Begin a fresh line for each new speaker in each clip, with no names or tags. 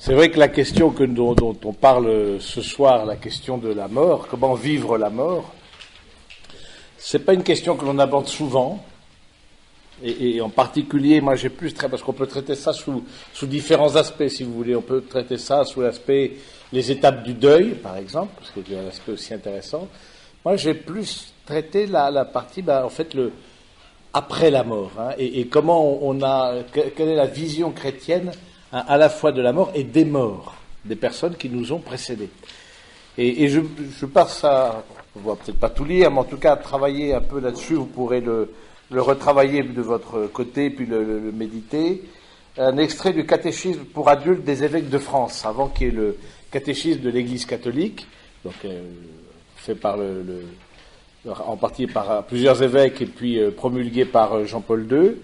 C'est vrai que la question dont on parle ce soir, la question de la mort, comment vivre la mort, c'est pas une question que l'on aborde souvent. Et en particulier, moi j'ai plus parce qu'on peut traiter ça sous différents aspects, si vous voulez. On peut traiter ça sous l'aspect les étapes du deuil, par exemple, parce que c'est un aspect aussi intéressant. Moi j'ai plus traité la partie, en fait, le après la mort, hein, et comment quelle est la vision chrétienne, hein, à la fois de la mort et des morts, des personnes qui nous ont précédés. Et je passe à, on va peut-être pas tout lire, mais en tout cas travailler un peu là-dessus. Vous pourrez le retravailler de votre côté, puis le méditer. Un extrait du catéchisme pour adultes des évêques de France, avant qu'il y ait le catéchisme de l'Église catholique, donc fait par en partie par plusieurs évêques et puis promulgué par Jean-Paul II.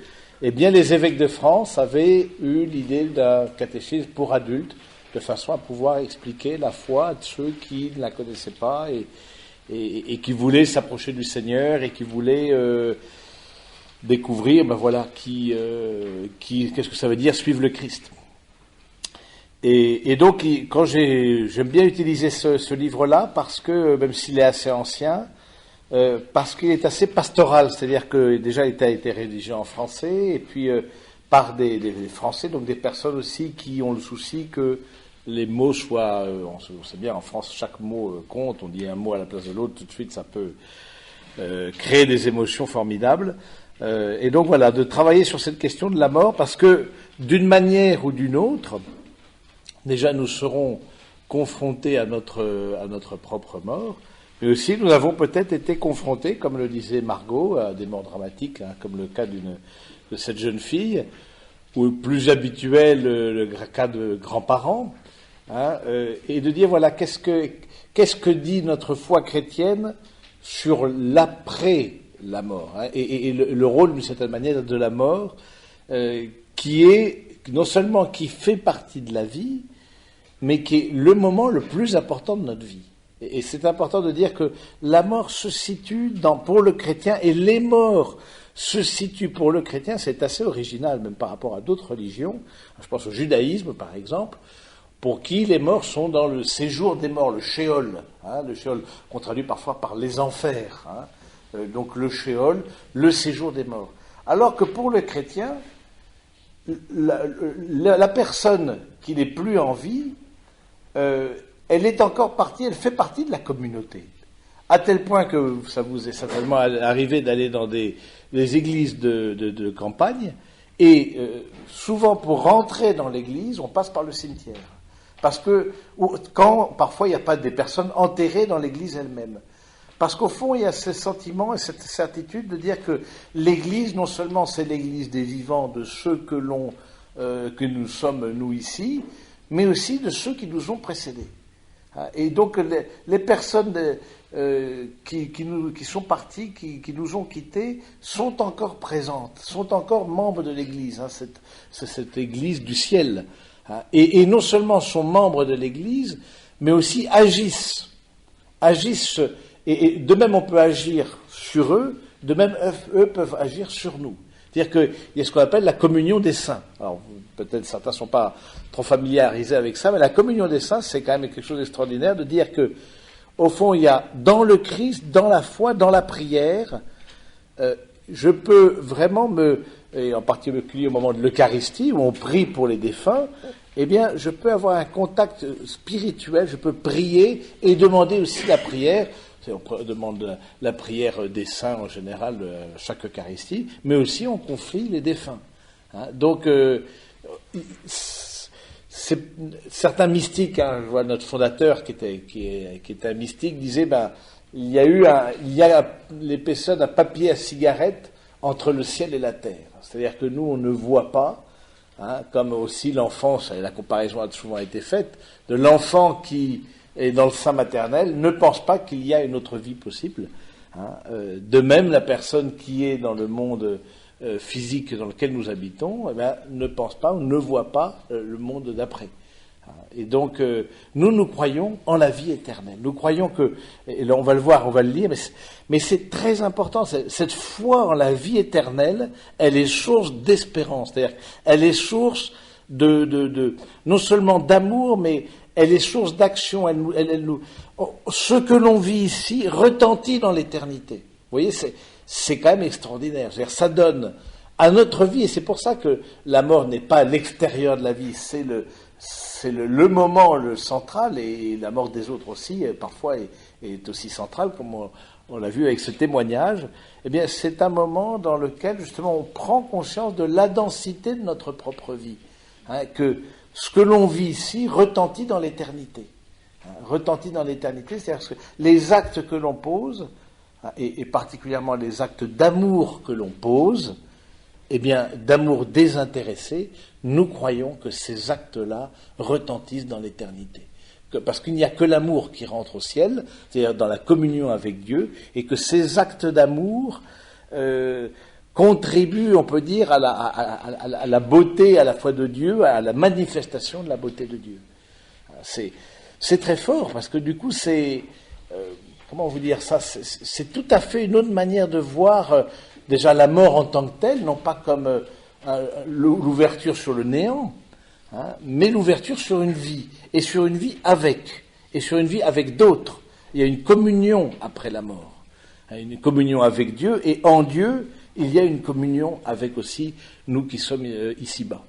Eh bien, les évêques de France avaient eu l'idée d'un catéchisme pour adultes, de façon à pouvoir expliquer la foi de ceux qui ne la connaissaient pas et qui voulaient s'approcher du Seigneur et qui voulaient découvrir, qu'est-ce que ça veut dire suivre le Christ. Et donc, quand j'aime bien utiliser ce livre-là, parce que, même s'il est assez ancien, parce qu'il est assez pastoral, c'est-à-dire que déjà il a été rédigé en français, et puis par des Français, donc des personnes aussi qui ont le souci que les mots soient, on sait bien en France, chaque mot compte, on dit un mot à la place de l'autre, tout de suite ça peut créer des émotions formidables. Et donc voilà, de travailler sur cette question de la mort, parce que d'une manière ou d'une autre, déjà nous serons confrontés à notre propre mort, mais aussi nous avons peut-être été confrontés, comme le disait Margot, à des morts dramatiques, hein, comme le cas de cette jeune fille, ou plus habituel le cas de grands-parents, hein, et de dire voilà qu'est-ce que dit notre foi chrétienne sur l'après la mort, hein, et le rôle d'une certaine manière de la mort, qui est non seulement qui fait partie de la vie, mais qui est le moment le plus important de notre vie. Et c'est important de dire que la mort se situe pour le chrétien, et les morts se situent pour le chrétien, c'est assez original même par rapport à d'autres religions. Je pense au judaïsme par exemple, pour qui les morts sont dans le séjour des morts, le shéol, hein, le shéol qu'on traduit parfois par les enfers, hein, donc le shéol, le séjour des morts. Alors que pour le chrétien, la personne qui n'est plus en vie, elle est encore partie, elle fait partie de la communauté. À tel point que ça vous est certainement arrivé d'aller dans des églises de campagne, et souvent pour rentrer dans l'église, on passe par le cimetière. Parce que quand parfois il n'y a pas des personnes enterrées dans l'église elle-même. Parce qu'au fond, il y a ce sentiment et cette certitude de dire que l'église, non seulement c'est l'église des vivants, de ceux que nous sommes, nous ici, mais aussi de ceux qui nous ont précédés. Et donc les personnes qui sont parties, qui nous ont quittés, sont encore présentes, sont encore membres de l'Église, hein, cette Église du ciel. Hein, et non seulement sont membres de l'Église, mais aussi agissent. Et de même on peut agir sur eux, de même eux peuvent agir sur nous. C'est-à-dire qu'il y a ce qu'on appelle la communion des saints. Alors, peut-être certains ne sont pas trop familiarisés avec ça, mais la communion des saints, c'est quand même quelque chose d'extraordinaire de dire que, au fond, il y a dans le Christ, dans la foi, dans la prière, je peux vraiment et en particulier au moment de l'Eucharistie, où on prie pour les défunts, eh bien, je peux avoir un contact spirituel, je peux prier et demander aussi la prière. On demande la prière des saints en général à chaque Eucharistie, mais aussi on confie les défunts. Hein, donc, certains mystiques, hein, je vois notre fondateur qui était un mystique, disait il y a l'épaisseur d'un papier à cigarette entre le ciel et la terre. C'est-à-dire que nous, on ne voit pas, hein, comme aussi l'enfant, la comparaison a souvent été faite, de l'enfant qui et dans le sein maternel, ne pense pas qu'il y a une autre vie possible. Hein. De même, la personne qui est dans le monde physique dans lequel nous habitons, ne pense pas ou ne voit pas le monde d'après. Hein. Et donc, nous croyons en la vie éternelle. Nous croyons que, et là on va le voir, on va le lire, mais c'est très important, cette foi en la vie éternelle, elle est source d'espérance. C'est-à-dire, elle est source non seulement d'amour, mais elle est source d'action. Ce que l'on vit ici retentit dans l'éternité. Vous voyez, c'est quand même extraordinaire. C'est-à-dire, ça donne à notre vie, et c'est pour ça que la mort n'est pas l'extérieur de la vie, c'est le moment le central, et la mort des autres aussi, parfois, est aussi centrale, comme on l'a vu avec ce témoignage. Eh bien, c'est un moment dans lequel, justement, on prend conscience de la densité de notre propre vie. Que ce que l'on vit ici retentit dans l'éternité. Retentit dans l'éternité, c'est-à-dire que les actes que l'on pose, et particulièrement les actes d'amour que l'on pose, eh bien, d'amour désintéressé, nous croyons que ces actes-là retentissent dans l'éternité. Parce qu'il n'y a que l'amour qui rentre au ciel, c'est-à-dire dans la communion avec Dieu, et que ces actes d'amour contribuent, on peut dire, à la beauté à la fois de Dieu, à la manifestation de la beauté de Dieu. C'est très fort, parce que du coup, comment vous dire ça, c'est tout à fait une autre manière de voir déjà la mort en tant que telle, non pas comme l'ouverture sur le néant, mais l'ouverture sur une vie, et sur une vie avec d'autres. Il y a une communion après la mort, une communion avec Dieu, et en Dieu, il y a une communion avec aussi nous qui sommes ici-bas.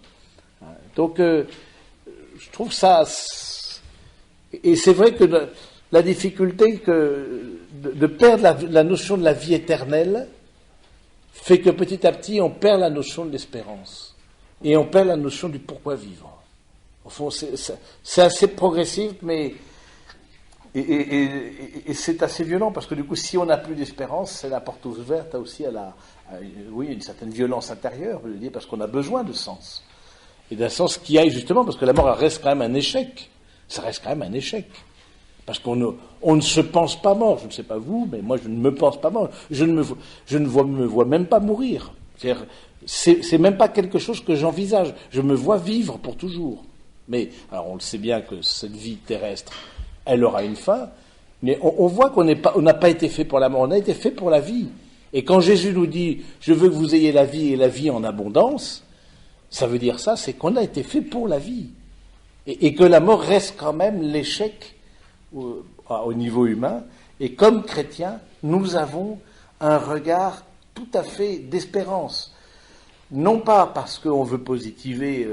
Donc, je trouve ça... Et c'est vrai que la difficulté de perdre la notion de la vie éternelle fait que petit à petit, on perd la notion de l'espérance. Et on perd la notion du pourquoi vivre. Au fond, c'est assez progressif, mais... Et c'est assez violent, parce que du coup, si on n'a plus d'espérance, c'est la porte ouverte aussi à une certaine violence intérieure, je veux dire, parce qu'on a besoin de sens. Et d'un sens qui aille justement, parce que la mort reste quand même un échec. Ça reste quand même un échec. Parce qu'on ne se pense pas mort. Je ne sais pas vous, mais moi je ne me pense pas mort. Je ne me vois même pas mourir. C'est même pas quelque chose que j'envisage. Je me vois vivre pour toujours. Mais, alors on le sait bien que cette vie terrestre, elle aura une fin, mais on voit qu'on n'a pas été fait pour la mort, on a été fait pour la vie. Et quand Jésus nous dit « Je veux que vous ayez la vie et la vie en abondance », ça veut dire ça, c'est qu'on a été fait pour la vie. Et que la mort reste quand même l'échec au niveau humain. Et comme chrétiens, nous avons un regard tout à fait d'espérance. Non pas parce qu'on veut positiver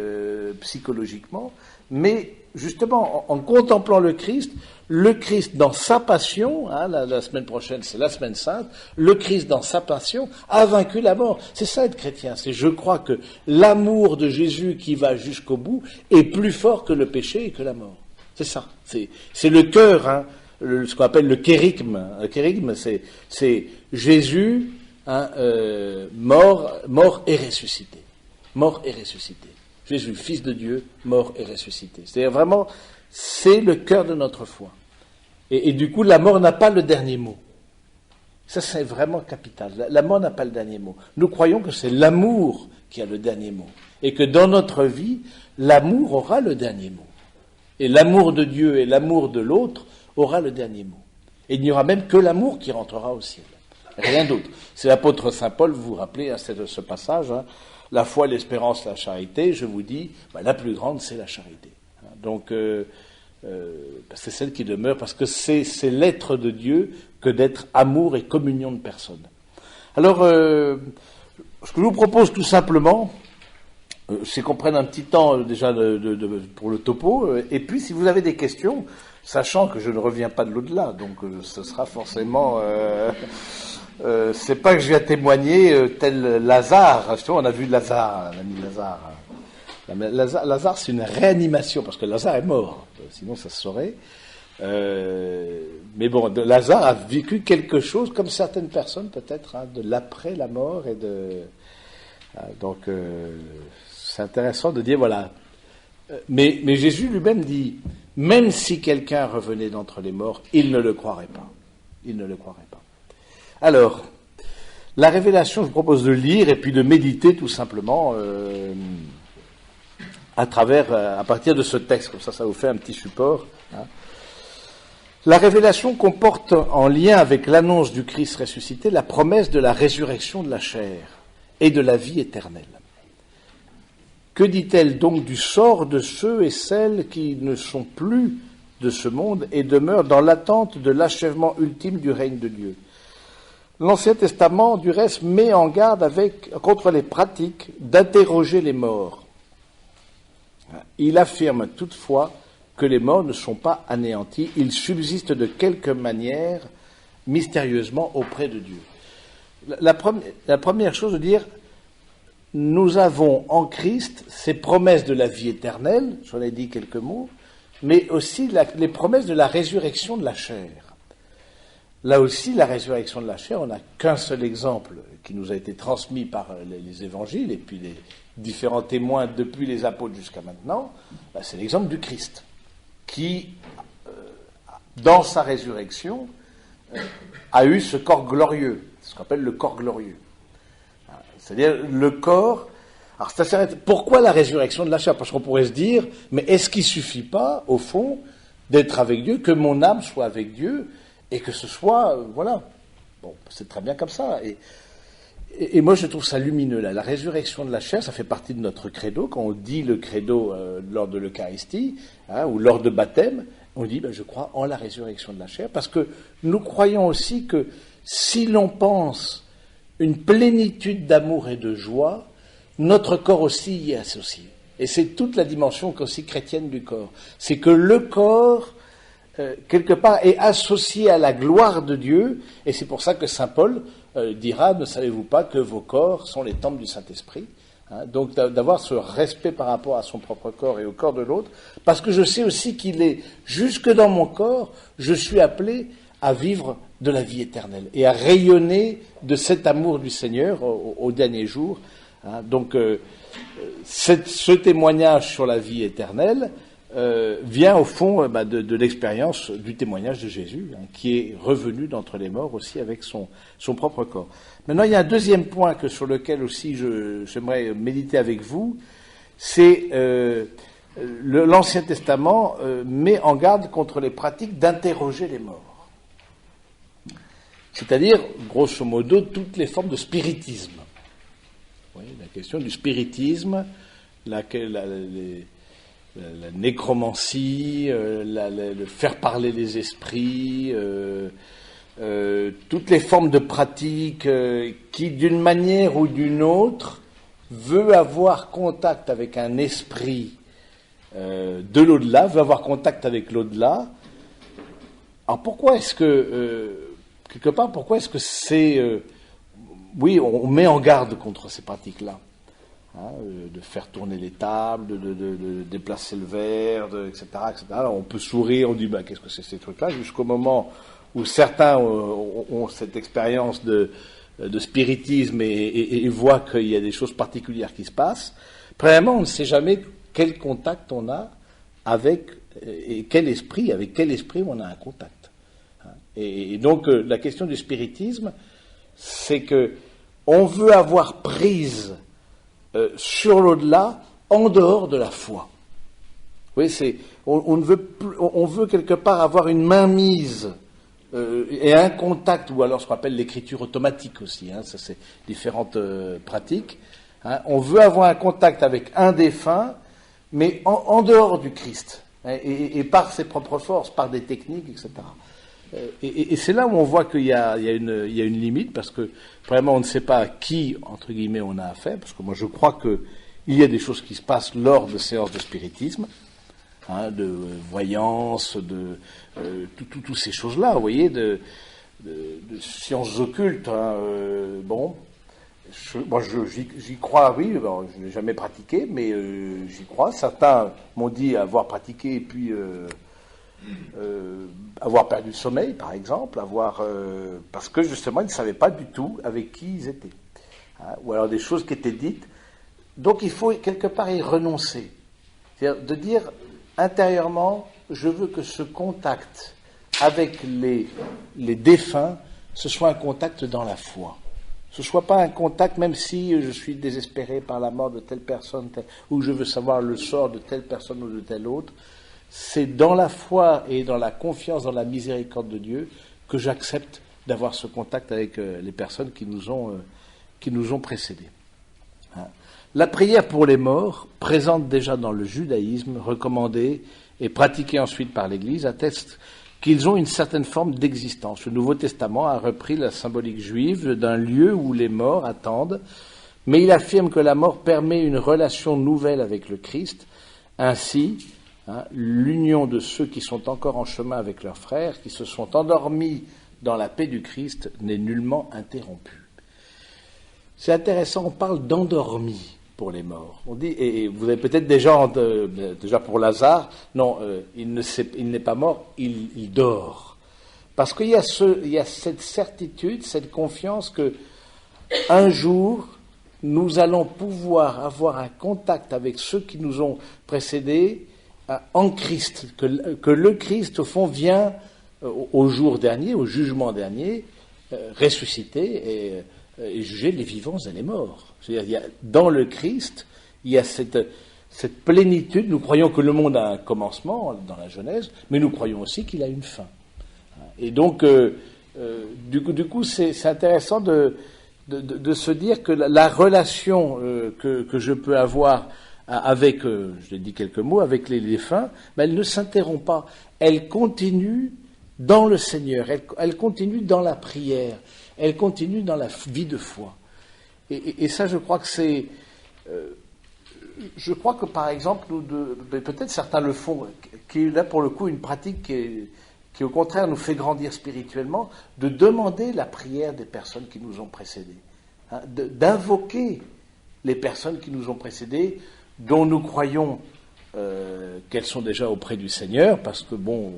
psychologiquement, mais justement en contemplant le Christ dans sa passion, la semaine prochaine c'est la semaine sainte, le Christ dans sa passion a vaincu la mort. C'est ça être chrétien, c'est je crois que l'amour de Jésus qui va jusqu'au bout est plus fort que le péché et que la mort. C'est ça, c'est le cœur, ce qu'on appelle le kérygme. Le kérygme, c'est Jésus mort et ressuscité. Mort et ressuscité. Jésus, Fils de Dieu, mort et ressuscité. C'est-à-dire vraiment, c'est le cœur de notre foi. Et du coup, la mort n'a pas le dernier mot. Ça, c'est vraiment capital. La mort n'a pas le dernier mot. Nous croyons que c'est l'amour qui a le dernier mot. Et que dans notre vie, l'amour aura le dernier mot. Et l'amour de Dieu et l'amour de l'autre aura le dernier mot. Et il n'y aura même que l'amour qui rentrera au ciel. Rien d'autre. C'est l'apôtre Saint Paul, vous vous rappelez ce passage, la foi, l'espérance, la charité, je vous dis, la plus grande, c'est la charité. Donc, c'est celle qui demeure, parce que c'est l'être de Dieu que d'être amour et communion de personnes. Alors, ce que je vous propose tout simplement, c'est qu'on prenne un petit temps déjà pour le topo, et puis si vous avez des questions, sachant que je ne reviens pas de l'au-delà, donc ce sera forcément... c'est pas que je viens témoigner tel Lazare. Justement, on a vu Lazare, l'ami Lazare. Lazare, c'est une réanimation, parce que Lazare est mort, sinon ça se saurait. Mais bon, Lazare a vécu quelque chose, comme certaines personnes peut-être, de l'après la mort et donc c'est intéressant de dire voilà. Mais Jésus lui-même dit, même si quelqu'un revenait d'entre les morts, il ne le croirait pas. Il ne le croirait pas. Alors, la révélation, je vous propose de lire et puis de méditer tout simplement à partir de ce texte, comme ça vous fait un petit support. La révélation comporte, en lien avec l'annonce du Christ ressuscité, la promesse de la résurrection de la chair et de la vie éternelle. Que dit-elle donc du sort de ceux et celles qui ne sont plus de ce monde et demeurent dans l'attente de l'achèvement ultime du règne de Dieu? L'Ancien Testament, du reste, met en garde contre les pratiques d'interroger les morts. Il affirme toutefois que les morts ne sont pas anéantis, ils subsistent de quelque manière mystérieusement auprès de Dieu. La première chose de dire, nous avons en Christ ces promesses de la vie éternelle, j'en ai dit quelques mots, mais aussi les promesses de la résurrection de la chair. Là aussi, la résurrection de la chair, on n'a qu'un seul exemple qui nous a été transmis par les évangiles et puis les différents témoins depuis les apôtres jusqu'à maintenant, c'est l'exemple du Christ, qui, dans sa résurrection, a eu ce corps glorieux, ce qu'on appelle le corps glorieux. C'est-à-dire le corps... Alors, pourquoi la résurrection de la chair? Parce qu'on pourrait se dire, mais est-ce qu'il ne suffit pas, au fond, d'être avec Dieu, que mon âme soit avec Dieu, et que ce soit... voilà. Bon, c'est très bien comme ça. Et moi, je trouve ça lumineux, là. La résurrection de la chair, ça fait partie de notre credo. Quand on dit le credo lors de l'Eucharistie, ou lors de baptême, on dit, je crois en la résurrection de la chair, parce que nous croyons aussi que si l'on pense une plénitude d'amour et de joie, notre corps aussi y est associé. Et c'est toute la dimension aussi chrétienne du corps. C'est que le corps, quelque part, est associé à la gloire de Dieu, et c'est pour ça que saint Paul dira, ne savez-vous pas que vos corps sont les temples du Saint-Esprit? Donc d'avoir ce respect par rapport à son propre corps et au corps de l'autre, parce que je sais aussi qu'il est, jusque dans mon corps, je suis appelé à vivre de la vie éternelle et à rayonner de cet amour du Seigneur au dernier jour. Donc ce témoignage sur la vie éternelle vient au fond de l'expérience du témoignage de Jésus, qui est revenu d'entre les morts aussi avec son propre corps. Maintenant, il y a un deuxième point sur lequel aussi j'aimerais méditer avec vous, c'est l'Ancien Testament met en garde contre les pratiques d'interroger les morts. C'est-à-dire, grosso modo, toutes les formes de spiritisme. Vous voyez, la question du spiritisme, la nécromancie, le faire parler les esprits, toutes les formes de pratiques qui, d'une manière ou d'une autre, veut avoir contact avec un esprit de l'au-delà, veut avoir contact avec l'au-delà. Alors pourquoi est-ce que, quelque part, pourquoi est-ce que c'est... oui, on met en garde contre ces pratiques-là. De faire tourner les tables, de déplacer le verre, etc., etc. Alors on peut sourire, on dit qu'est-ce que c'est ces trucs-là, jusqu'au moment où certains ont cette expérience de spiritisme et voient qu'il y a des choses particulières qui se passent. Premièrement, on ne sait jamais quel contact on a avec avec quel esprit on a un contact. Et donc la question du spiritisme, c'est que on veut avoir prise sur l'au-delà, en dehors de la foi. Oui, on veut quelque part avoir une mainmise et un contact, ou alors ce qu'on appelle l'écriture automatique aussi, ça c'est différentes pratiques. On veut avoir un contact avec un défunt, mais en dehors du Christ, et par ses propres forces, par des techniques, etc. Et c'est là où on voit qu'il y a une limite, parce que vraiment on ne sait pas à qui, entre guillemets, on a affaire, parce que moi je crois qu'il y a des choses qui se passent lors de séances de spiritisme, de voyance, de toutes ces choses-là, vous voyez, de sciences occultes. Moi j'y crois, oui, je ne l'ai jamais pratiqué, mais j'y crois. Certains m'ont dit avoir pratiqué, et puis... avoir perdu le sommeil, par exemple, parce que justement ils ne savaient pas du tout avec qui ils étaient, ou alors des choses qui étaient dites. Donc il faut quelque part y renoncer, c'est-à-dire de dire intérieurement, je veux que ce contact avec les défunts, ce soit un contact dans la foi. Ce ne soit pas un contact, même si je suis désespéré par la mort de telle personne, ou je veux savoir le sort de telle personne ou de telle autre. C'est dans la foi et dans la confiance dans la miséricorde de Dieu que j'accepte d'avoir ce contact avec les personnes qui nous ont précédés. La prière pour les morts, présente déjà dans le judaïsme, recommandée et pratiquée ensuite par l'Église, atteste qu'ils ont une certaine forme d'existence. Le Nouveau Testament a repris la symbolique juive d'un lieu où les morts attendent, mais il affirme que la mort permet une relation nouvelle avec le Christ. Ainsi, l'union de ceux qui sont encore en chemin avec leurs frères, qui se sont endormis dans la paix du Christ, n'est nullement interrompue. C'est intéressant, on parle d'endormis pour les morts. On dit, et vous avez peut-être déjà pour Lazare, non, il n'est pas mort, il dort. Parce qu'il y a cette certitude, cette confiance que un jour, nous allons pouvoir avoir un contact avec ceux qui nous ont précédés en Christ, que le Christ, au fond, vient au jour dernier, au jugement dernier, ressusciter et juger les vivants et les morts. C'est-à-dire, dans le Christ, il y a cette plénitude. Nous croyons que le monde a un commencement dans la Genèse, mais nous croyons aussi qu'il a une fin. Et donc, du coup, c'est intéressant de se dire que la relation que je peux avoir avec, je l'ai dit quelques mots, avec les défunts, mais elle ne s'interrompt pas. Elle continue dans le Seigneur, elle continue dans la prière, elle continue dans la vie de foi. Et ça, je crois que c'est... je crois que, par exemple, peut-être certains le font, qui est là, pour le coup, une pratique qui, au contraire, nous fait grandir spirituellement, de demander la prière des personnes qui nous ont précédés. D'invoquer les personnes qui nous ont précédés, dont nous croyons qu'elles sont déjà auprès du Seigneur, parce que, bon,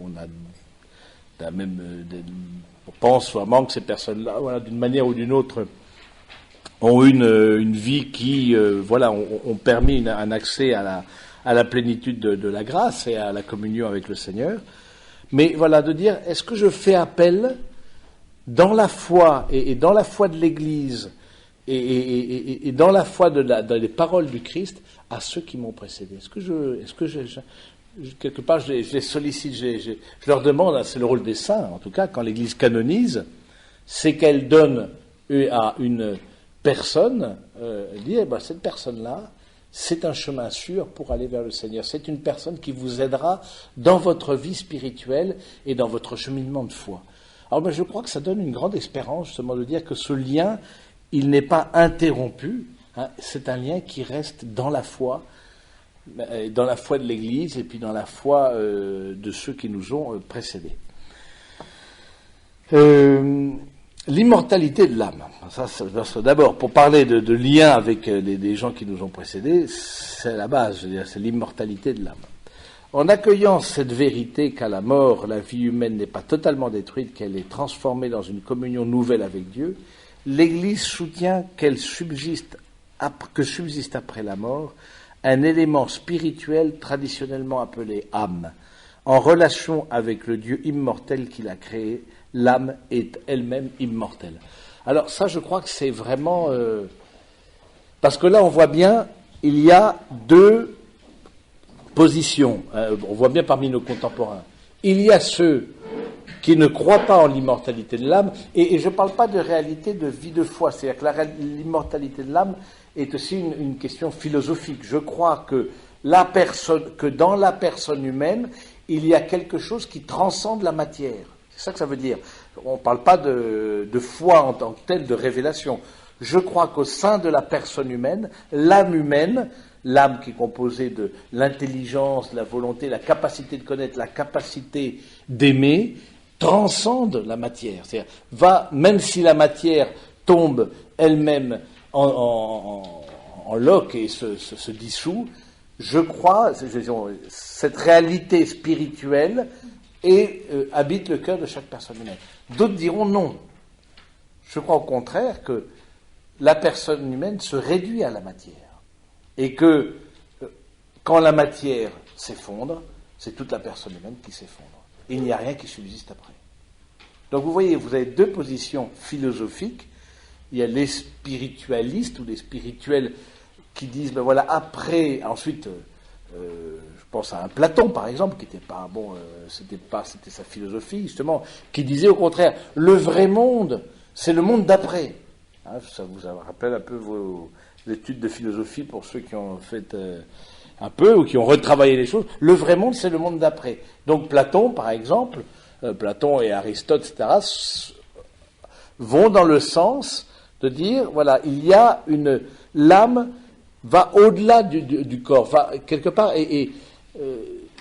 on pense vraiment que ces personnes-là, voilà, d'une manière ou d'une autre, ont une vie qui, ont permis un accès à la plénitude de la grâce et à la communion avec le Seigneur. Mais voilà, de dire, est-ce que je fais appel dans la foi et dans la foi de l'Église et dans la foi dans les paroles du Christ à ceux qui m'ont précédé? Est-ce que quelque part, je les sollicite, je leur demande, c'est le rôle des saints, en tout cas, quand l'Église canonise, c'est qu'elle donne à une personne, dit, cette personne-là, c'est un chemin sûr pour aller vers le Seigneur. C'est une personne qui vous aidera dans votre vie spirituelle et dans votre cheminement de foi. Alors, je crois que ça donne une grande espérance, justement, de dire que ce lien, il n'est pas interrompu, c'est un lien qui reste dans la foi de l'Église et puis dans la foi de ceux qui nous ont précédés. L'immortalité de l'âme. Ça, d'abord, pour parler de lien avec les gens qui nous ont précédés, c'est la base, je veux dire, c'est l'immortalité de l'âme. En accueillant cette vérité qu'à la mort, la vie humaine n'est pas totalement détruite, qu'elle est transformée dans une communion nouvelle avec Dieu, l'Église soutient que subsiste après la mort un élément spirituel traditionnellement appelé âme. En relation avec le Dieu immortel qui l'a créé, l'âme est elle-même immortelle. Alors ça, je crois que c'est vraiment... parce que là, on voit bien, il y a deux positions. On voit bien parmi nos contemporains. Il y a ceux qui ne croient pas en l'immortalité de l'âme, et je ne parle pas de réalité de vie de foi, c'est-à-dire que l'immortalité de l'âme est aussi une question philosophique. Je crois que dans la personne humaine, il y a quelque chose qui transcende la matière. C'est ça que ça veut dire. On ne parle pas de foi en tant que telle, de révélation. Je crois qu'au sein de la personne humaine, l'âme qui est composée de l'intelligence, de la volonté, la capacité de connaître, la capacité d'aimer, transcende la matière. C'est-à-dire, même si la matière tombe elle-même en loques et se dissout, je crois, cette réalité spirituelle habite le cœur de chaque personne humaine. D'autres diront non. Je crois au contraire que la personne humaine se réduit à la matière. Et que quand la matière s'effondre, c'est toute la personne humaine qui s'effondre. Il n'y a rien qui subsiste après. Donc vous voyez, vous avez deux positions philosophiques. Il y a les spiritualistes ou les spirituels qui disent, après, ensuite, je pense à un Platon, par exemple, qui n'était pas, c'était sa philosophie, justement, qui disait au contraire, le vrai monde, c'est le monde d'après. Ça vous rappelle un peu l'étude de philosophie pour ceux qui ont fait un peu ou qui ont retravaillé les choses. Le vrai monde, c'est le monde d'après. Donc Platon, par exemple, Platon et Aristote, etc., vont dans le sens de dire, voilà, l'âme va au-delà du corps, va quelque part et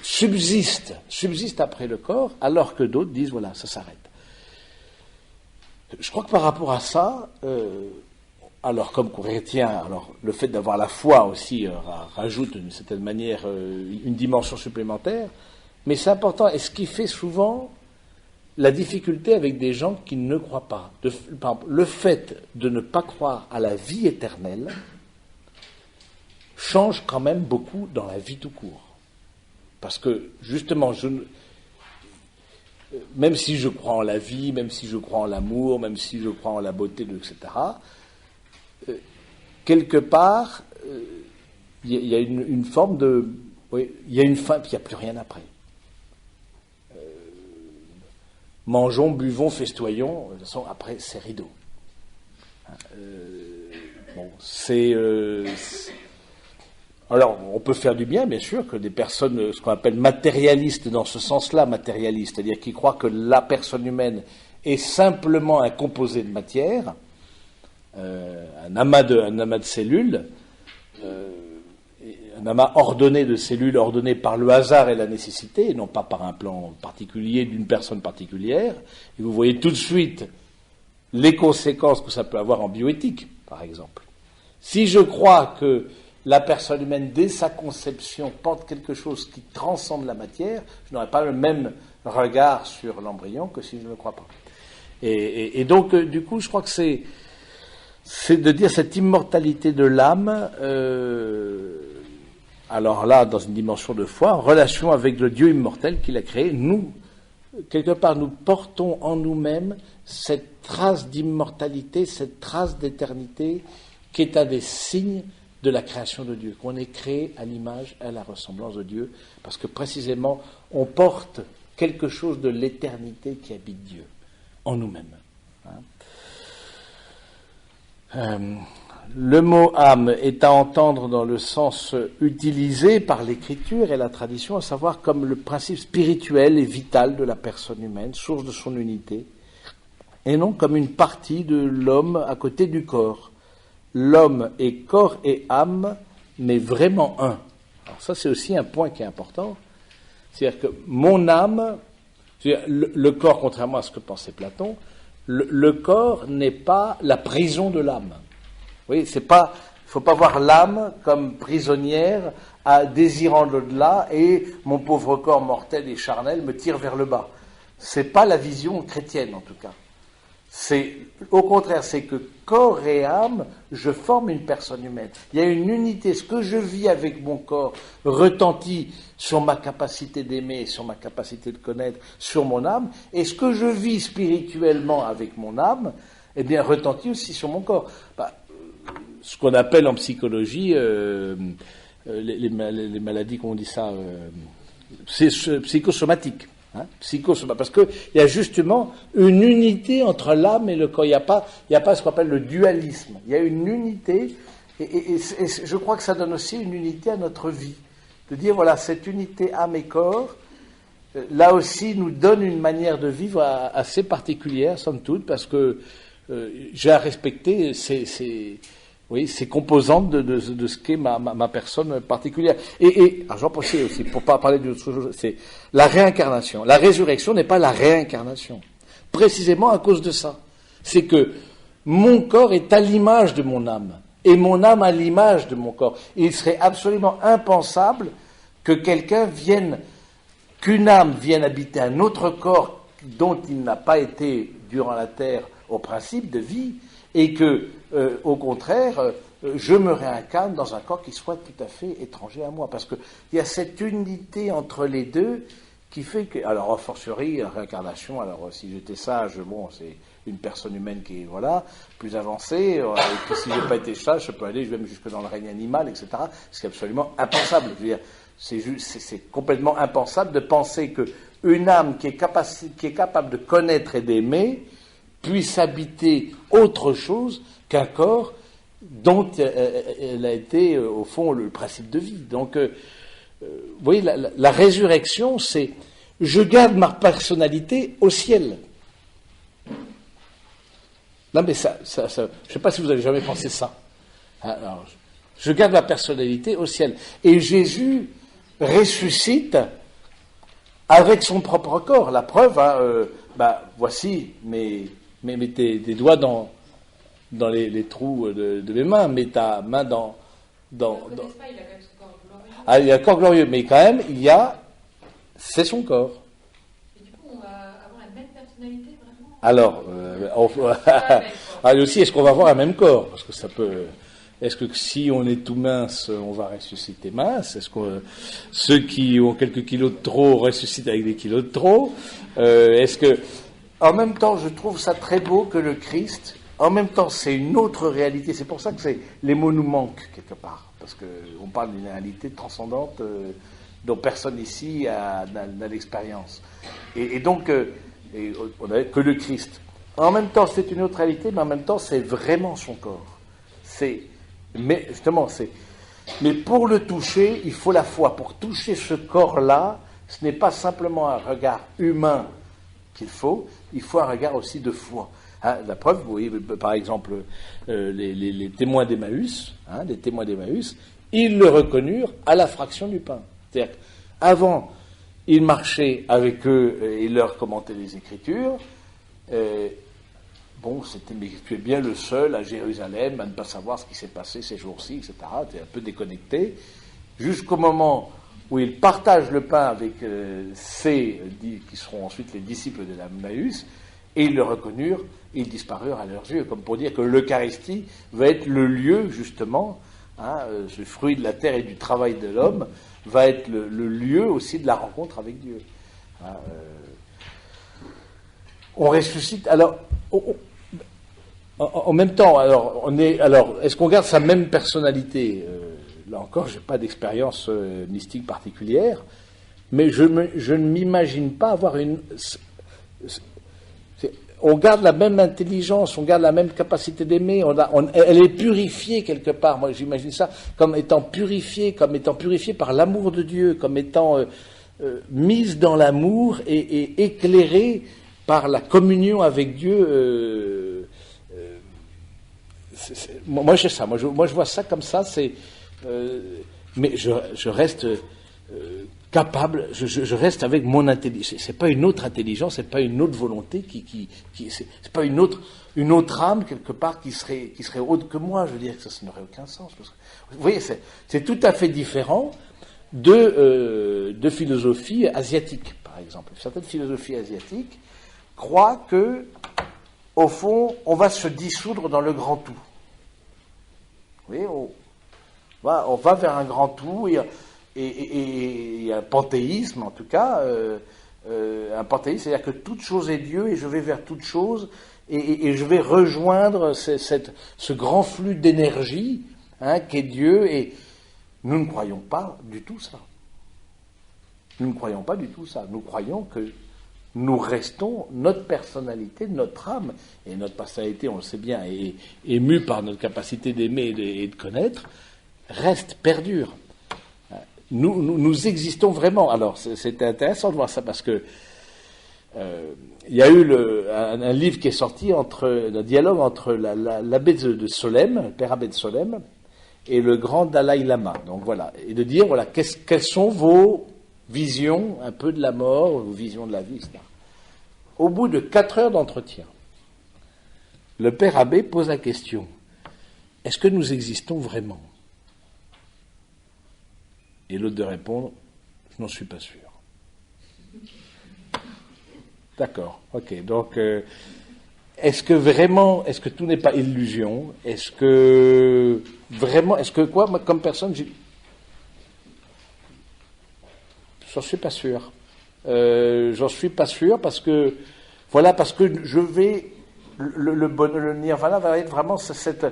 subsiste après le corps, alors que d'autres disent, voilà, ça s'arrête. Je crois que par rapport à ça, alors comme chrétien, alors le fait d'avoir la foi aussi rajoute d'une certaine manière une dimension supplémentaire, mais c'est important, et ce qui fait souvent la difficulté avec des gens qui ne croient pas. Par exemple, le fait de ne pas croire à la vie éternelle change quand même beaucoup dans la vie tout court. Parce que, justement, même si je crois en la vie, même si je crois en l'amour, même si je crois en la beauté, etc., quelque part, il y a une forme de... Oui, il y a une fin, puis il n'y a plus rien après. Mangeons, buvons, festoyons, de toute façon, après, c'est rideau. Alors, on peut faire du bien, bien sûr, que des personnes, ce qu'on appelle matérialistes dans ce sens-là, matérialistes, c'est-à-dire qui croient que la personne humaine est simplement un composé de matière, un amas de cellules, un amas ordonné de cellules, ordonné par le hasard et la nécessité, et non pas par un plan particulier d'une personne particulière. Et vous voyez tout de suite les conséquences que ça peut avoir en bioéthique, par exemple. Si je crois que la personne humaine, dès sa conception, porte quelque chose qui transcende la matière, je n'aurai pas le même regard sur l'embryon que si je ne le crois pas. Et donc, du coup, je crois que c'est de dire cette immortalité de l'âme, alors là, dans une dimension de foi, en relation avec le Dieu immortel qu'il a créé, nous, quelque part, nous portons en nous-mêmes cette trace d'immortalité, cette trace d'éternité, qui est un des signes de la création de Dieu, qu'on est créé à l'image, à la ressemblance de Dieu, parce que précisément, on porte quelque chose de l'éternité qui habite Dieu, en nous-mêmes. Le mot âme est à entendre dans le sens utilisé par l'écriture et la tradition, à savoir comme le principe spirituel et vital de la personne humaine, source de son unité, et non comme une partie de l'homme à côté du corps. L'homme est corps et âme, mais vraiment un. Alors ça, c'est aussi un point qui est important. C'est-à-dire que mon âme, le corps, contrairement à ce que pensait Platon, le corps n'est pas la prison de l'âme. Oui, il ne faut pas voir l'âme comme prisonnière désirant l'au-delà et mon pauvre corps mortel et charnel me tire vers le bas. C'est pas la vision chrétienne en tout cas. Au contraire, c'est que corps et âme, je forme une personne humaine. Il y a une unité. Ce que je vis avec mon corps retentit sur ma capacité d'aimer, sur ma capacité de connaître, sur mon âme. Et ce que je vis spirituellement avec mon âme, eh bien, retentit aussi sur mon corps. Ce qu'on appelle en psychologie les maladies, comment on dit ça, psychosomatiques. Parce qu'il y a justement une unité entre l'âme et le corps. Il n'y a pas ce qu'on appelle le dualisme. Il y a une unité, et je crois que ça donne aussi une unité à notre vie. De dire, voilà, cette unité âme et corps, là aussi, nous donne une manière de vivre assez particulière, somme toute, parce que j'ai à respecter ces composantes de ce qu'est ma personne particulière. Alors j'en pensais aussi, pour pas parler d'autre chose, c'est la réincarnation. La résurrection n'est pas la réincarnation. Précisément à cause de ça. C'est que mon corps est à l'image de mon âme, et mon âme à l'image de mon corps. Et il serait absolument impensable que qu'une âme vienne habiter un autre corps dont il n'a pas été, durant la terre, au principe de vie, et que, au contraire, je me réincarne dans un corps qui soit tout à fait étranger à moi. Parce qu'il y a cette unité entre les deux qui fait que... Alors, a fortiori, la réincarnation, alors si j'étais sage, bon, c'est une personne humaine qui est, voilà, plus avancée, et puis si je n'ai pas été sage, je peux aller même jusque dans le règne animal, etc. C'est absolument impensable. Je veux dire, c'est complètement impensable de penser qu'une âme qui est capable de connaître et d'aimer puisse habiter autre chose qu'un corps dont elle a été, au fond, le principe de vie. Donc, vous voyez, la résurrection, c'est je garde ma personnalité au ciel. Non, mais ça je ne sais pas si vous avez jamais pensé ça. Alors, je garde ma personnalité au ciel. Et Jésus ressuscite avec son propre corps. La preuve, voici, mets tes doigts dans les trous de mes mains, mets ta main dans
Il a quand même son corps glorieux.
Ah, il y a un corps glorieux, mais quand même, c'est son corps.
Et du coup, on va avoir la même personnalité, vraiment?
Alors, aussi, est-ce qu'on va avoir un même corps? Parce que ça peut. Est-ce que si on est tout mince, on va ressusciter mince? Est-ce que ceux qui ont quelques kilos de trop ressuscitent avec des kilos de trop? Est-ce que, en même temps, je trouve ça très beau que le Christ, en même temps, c'est une autre réalité. C'est pour ça que les mots nous manquent quelque part, parce que on parle d'une réalité transcendante dont personne ici n'a l'expérience. Et donc, on n'a que le Christ. En même temps, c'est une autre réalité, mais en même temps, c'est vraiment son corps. Mais justement, mais pour le toucher, il faut la foi. Pour toucher ce corps-là, ce n'est pas simplement un regard humain qu'il faut, il faut un regard aussi de foi. La preuve, vous voyez, par exemple, les témoins d'Emmaüs, les témoins d'Emmaüs, ils le reconnurent à la fraction du pain. C'est-à-dire qu'avant, il marchait avec eux et il leur commentait les Écritures. Mais tu es bien le seul à Jérusalem à ne pas savoir ce qui s'est passé ces jours-ci, etc. Tu es un peu déconnecté. Jusqu'au moment où il partage le pain avec qui seront ensuite les disciples de l'Emmaüs, et ils le reconnurent, et ils disparurent à leurs yeux, comme pour dire que l'Eucharistie va être le lieu, justement, ce fruit de la terre et du travail de l'homme, va être le lieu aussi de la rencontre avec Dieu. On ressuscite. Alors, en même temps, est-ce qu'on garde sa même personnalité? Là encore, je n'ai pas d'expérience mystique particulière, mais je ne m'imagine pas avoir on garde la même intelligence, on garde la même capacité d'aimer, elle est purifiée quelque part. Moi, j'imagine ça comme étant purifiée par l'amour de Dieu, comme étant mise dans l'amour et éclairée par la communion avec Dieu. Moi, j'ai ça. Moi, je vois ça comme ça. Mais je reste capable. Je reste avec mon intelligence. C'est pas une autre intelligence. C'est pas une autre volonté c'est pas une autre âme quelque part qui serait autre que moi. Je veux dire que ça n'aurait aucun sens. Parce que, vous voyez, c'est tout à fait différent de philosophie asiatique, par exemple. Certaines philosophies asiatiques croient que, au fond, on va se dissoudre dans le grand tout. Vous voyez, on va vers un grand tout, et un panthéisme, en tout cas, un panthéisme, c'est-à-dire que toute chose est Dieu, et je vais vers toute chose, et je vais rejoindre ce grand flux d'énergie qu'est Dieu, et nous ne croyons pas du tout ça. Nous ne croyons pas du tout ça. Nous croyons que nous restons, notre personnalité, notre âme, et notre personnalité, on le sait bien, émue par notre capacité d'aimer et de connaître, reste, perdure. Nous existons vraiment. Alors, c'est intéressant de voir ça, parce que il y a eu un livre qui est sorti un dialogue entre l'abbé de Solesmes, le père abbé de Solesmes, et le grand Dalai Lama. Donc voilà, et de dire, voilà, quelles sont vos vision un peu de la mort, vision de la vie, etc. Au bout de 4 heures d'entretien, le père abbé pose la question: est-ce que nous existons vraiment? Et l'autre de répondre: je n'en suis pas sûr. D'accord, ok. Donc, est-ce que tout n'est pas illusion? Est-ce que moi, comme personne, j'en suis pas sûr. J'en suis pas sûr parce que je vais le nirvana va être vraiment cette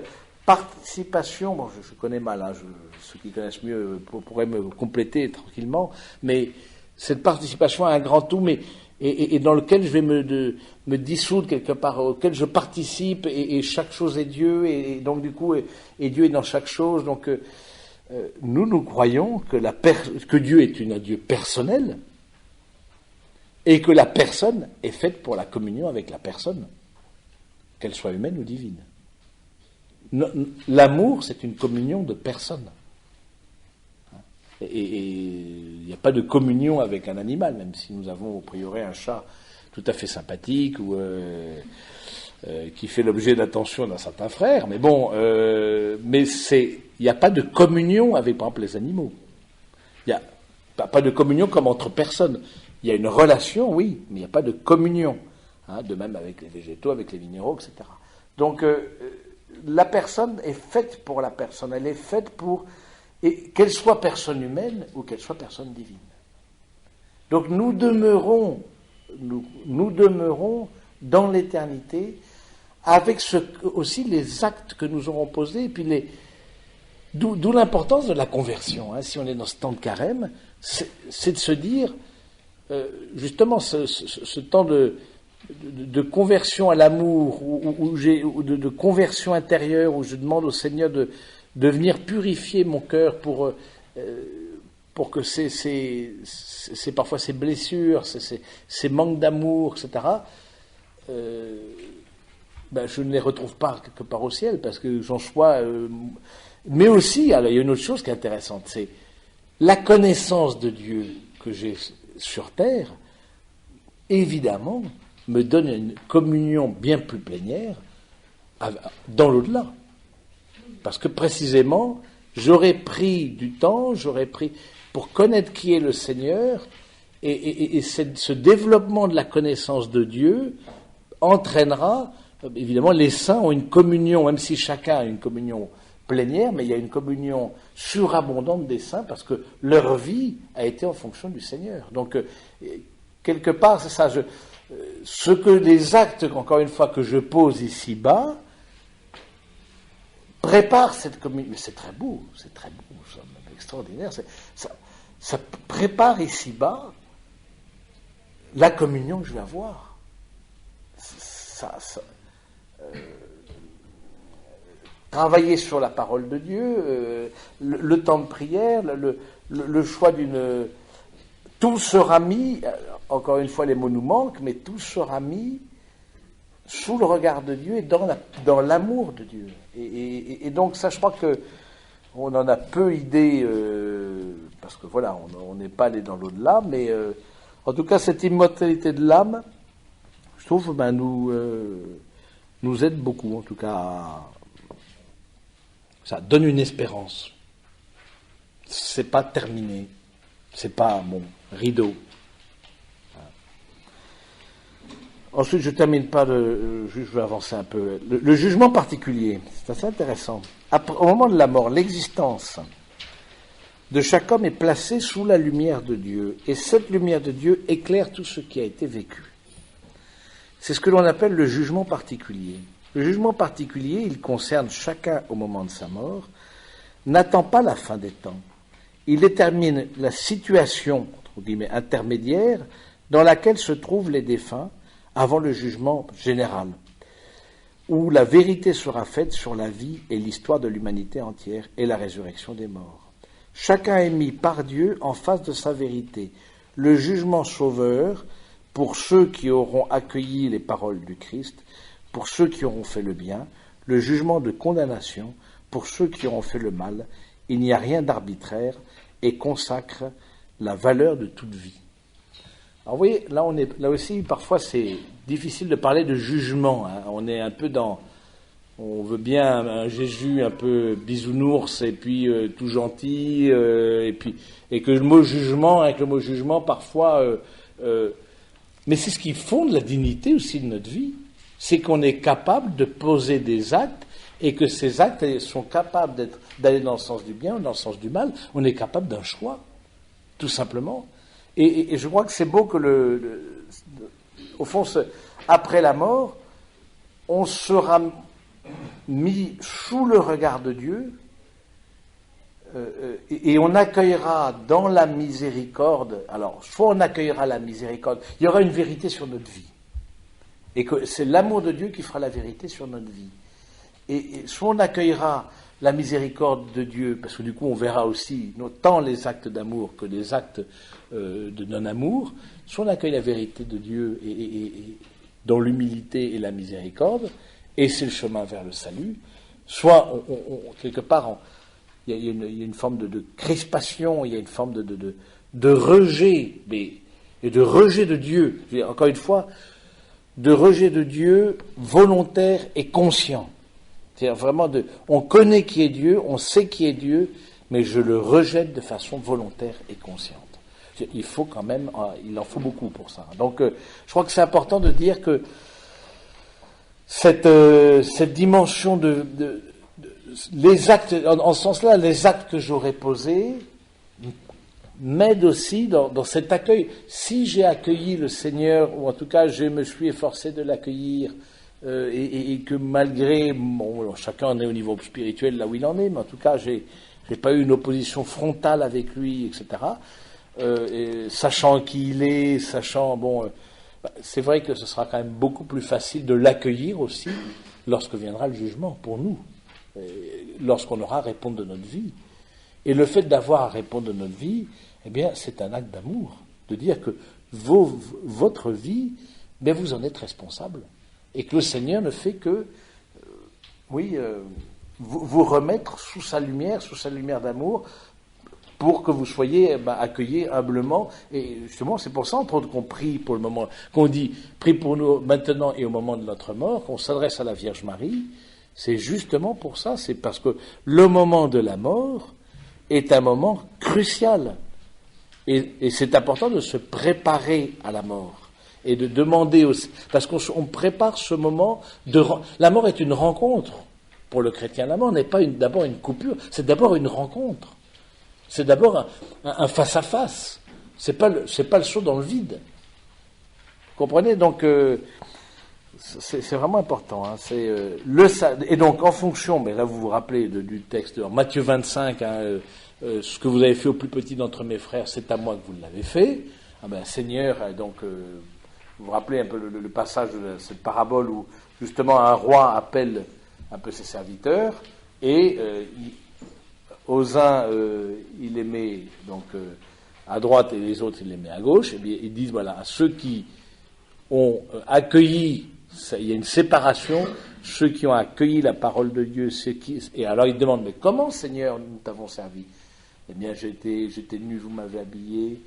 participation. Bon, je connais mal, ceux qui connaissent mieux pourraient me compléter tranquillement, mais cette participation à un grand tout, mais et dans lequel je vais me dissoudre quelque part, auquel je participe, et chaque chose est Dieu, et donc du coup, et Dieu est dans chaque chose. Donc nous croyons que Dieu est un Dieu personnel, et que la personne est faite pour la communion avec la personne, qu'elle soit humaine ou divine. L'amour, c'est une communion de personnes. Et il n'y a pas de communion avec un animal, même si nous avons au priori un chat tout à fait sympathique ou qui fait l'objet d'attention d'un certain frère. Mais bon, mais il n'y a pas de communion avec, par exemple, les animaux. Il n'y a pas de communion comme entre personnes. Il y a une relation, oui, mais il n'y a pas de communion. De même avec les végétaux, avec les minéraux, etc. Donc, la personne est faite pour la personne. Elle est faite pour... Et qu'elle soit personne humaine ou qu'elle soit personne divine. Donc nous demeurons dans l'éternité avec aussi les actes que nous aurons posés, et puis d'où l'importance de la conversion. Si on est dans ce temps de carême, c'est de se dire, justement, ce temps de conversion à l'amour, ou de conversion intérieure, où je demande au Seigneur de venir purifier mon cœur pour que c'est parfois ces blessures, ces manques d'amour, etc., je ne les retrouve pas quelque part au ciel, parce que j'en sois... mais aussi, alors, il y a une autre chose qui est intéressante, c'est la connaissance de Dieu que j'ai sur terre, évidemment, me donne une communion bien plus plénière dans l'au-delà. Parce que précisément, j'aurais pris du temps, pour connaître qui est le Seigneur, et ce développement de la connaissance de Dieu entraînera, évidemment, les saints ont une communion, même si chacun a une communion plénière, mais il y a une communion surabondante des saints, parce que leur vie a été en fonction du Seigneur. Donc, quelque part, c'est ça, ce que les actes, encore une fois, que je pose ici-bas, prépare cette communion, mais c'est très beau, c'est extraordinaire, ça prépare ici-bas la communion que je vais avoir. Travailler sur la parole de Dieu, le temps de prière, le choix d'une... Tout sera mis, encore une fois les mots nous manquent, mais tout sera mis sous le regard de Dieu et dans l'amour de Dieu. Et donc ça, je crois que on en a peu idée, parce que voilà, on n'est pas allé dans l'au-delà, mais en tout cas, cette immortalité de l'âme, je trouve, nous aide beaucoup, en tout cas, ça donne une espérance. C'est pas terminé, c'est pas rideau. Ensuite, je ne termine pas, je vais avancer un peu. Le jugement particulier, c'est assez intéressant. Au moment de la mort, l'existence de chaque homme est placée sous la lumière de Dieu, et cette lumière de Dieu éclaire tout ce qui a été vécu. C'est ce que l'on appelle le jugement particulier. Le jugement particulier, il concerne chacun au moment de sa mort, n'attend pas la fin des temps. Il détermine la situation, entre guillemets, intermédiaire dans laquelle se trouvent les défunts avant le jugement général, où la vérité sera faite sur la vie et l'histoire de l'humanité entière et la résurrection des morts. Chacun est mis par Dieu en face de sa vérité. Le jugement sauveur pour ceux qui auront accueilli les paroles du Christ, pour ceux qui auront fait le bien, le jugement de condamnation pour ceux qui auront fait le mal. Il n'y a rien d'arbitraire et consacre la valeur de toute vie. Alors vous voyez, là aussi, parfois c'est difficile de parler de jugement. On est un peu on veut bien un Jésus un peu bisounours et puis tout gentil, et que le mot jugement, avec le mot jugement, parfois... mais c'est ce qui fonde la dignité aussi de notre vie. C'est qu'on est capable de poser des actes, et que ces actes sont capables d'aller dans le sens du bien ou dans le sens du mal. On est capable d'un choix, tout simplement. Et je crois que c'est beau que au fond, après la mort, on sera mis sous le regard de Dieu, et on accueillera dans la miséricorde, alors soit on accueillera la miséricorde, il y aura une vérité sur notre vie, et que c'est l'amour de Dieu qui fera la vérité sur notre vie, et soit on accueillera la miséricorde de Dieu, parce que du coup on verra aussi tant les actes d'amour que les actes de non-amour, soit on accueille la vérité de Dieu et dans l'humilité et la miséricorde, et c'est le chemin vers le salut, soit quelque part il y a une forme de crispation, il y a une forme de rejet, et de rejet de Dieu, encore une fois, de rejet de Dieu volontaire et conscient. C'est-à-dire vraiment on connaît qui est Dieu, on sait qui est Dieu, mais je le rejette de façon volontaire et consciente. Il faut quand même, il en faut beaucoup pour ça. Donc, je crois que c'est important de dire que cette dimension les actes, en ce sens-là, les actes que j'aurais posés m'aident aussi dans cet accueil. Si j'ai accueilli le Seigneur, ou en tout cas je me suis efforcé de l'accueillir, et que malgré, chacun est au niveau spirituel là où il en est, mais en tout cas j'ai pas eu une opposition frontale avec lui, etc. Sachant qui il est, c'est vrai que ce sera quand même beaucoup plus facile de l'accueillir aussi lorsque viendra le jugement pour nous, lorsqu'on aura à répondre de notre vie. Et le fait d'avoir à répondre de notre vie, eh bien, c'est un acte d'amour, de dire que votre vie, ben, vous en êtes responsable. Et que le Seigneur ne fait que, vous remettre sous sa lumière d'amour, pour que vous soyez accueillis humblement. Et justement, c'est pour ça, entre autres, qu'on prie pour le moment, qu'on dit, prie pour nous maintenant et au moment de notre mort, qu'on s'adresse à la Vierge Marie. C'est justement pour ça, c'est parce que le moment de la mort est un moment crucial. Et c'est important de se préparer à la mort. Et de demander aussi, parce qu'on prépare ce moment la mort est une rencontre pour le chrétien. La mort n'est pas d'abord une coupure, c'est d'abord une rencontre. C'est d'abord un face-à-face. C'est pas le saut dans le vide. Vous comprenez? Donc, c'est vraiment important. Hein. Et donc, en fonction, mais là vous vous rappelez du texte de Matthieu 25, ce que vous avez fait au plus petit d'entre mes frères, c'est à moi que vous l'avez fait. Ah ben, Seigneur, donc, vous vous rappelez un peu le passage de cette parabole où justement un roi appelle un peu ses serviteurs et aux uns il les met donc à droite et les autres il les met à gauche. Et bien ils disent voilà, à ceux qui ont accueilli, il y a une séparation, ceux qui ont accueilli la parole de Dieu, et alors ils demandent mais comment Seigneur nous t'avons servi? Eh bien j'étais nu, vous m'avez habillé.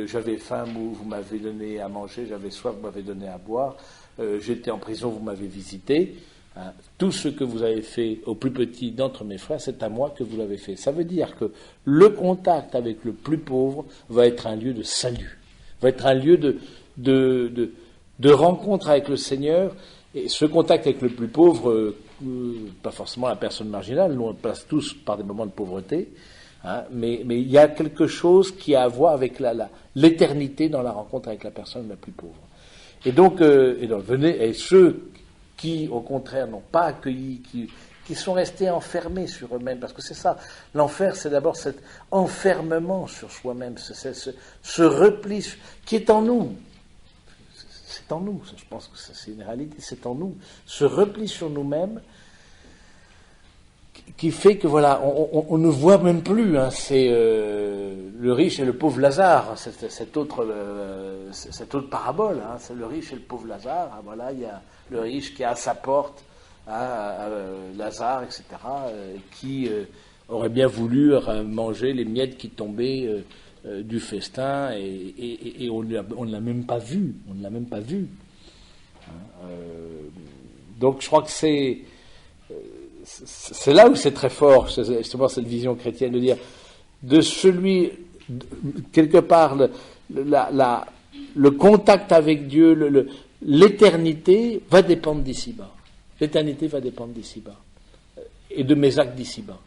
J'avais faim, vous m'avez donné à manger, j'avais soif, vous m'avez donné à boire, j'étais en prison, vous m'avez visité. Hein. Tout ce que vous avez fait au plus petit d'entre mes frères, c'est à moi que vous l'avez fait. Ça veut dire que le contact avec le plus pauvre va être un lieu de salut, va être un lieu de rencontre avec le Seigneur. Et ce contact avec le plus pauvre, pas forcément la personne marginale, nous on passe tous par des moments de pauvreté, hein, mais il y a quelque chose qui a à voir avec l'éternité dans la rencontre avec la personne la plus pauvre. Et donc, et ceux qui, au contraire, n'ont pas accueilli, qui sont restés enfermés sur eux-mêmes, parce que c'est ça, l'enfer, c'est d'abord cet enfermement sur soi-même, ce repli qui est en nous. C'est en nous, je pense que c'est une réalité, c'est en nous. Ce repli sur nous-mêmes qui fait que voilà, on ne voit même plus, hein, c'est le riche et le pauvre Lazare, cette autre parabole, hein, c'est le riche et le pauvre Lazare. Hein, voilà, il y a le riche qui est à sa porte, hein, Lazare, etc., qui aurait bien voulu manger les miettes qui tombaient du festin, et on ne l'a même pas vu, Hein, donc je crois que c'est là où c'est très fort, justement, cette vision chrétienne, de dire, de celui, quelque part, le contact avec Dieu, l'éternité va dépendre d'ici-bas. L'éternité va dépendre d'ici-bas. Et de mes actes d'ici-bas.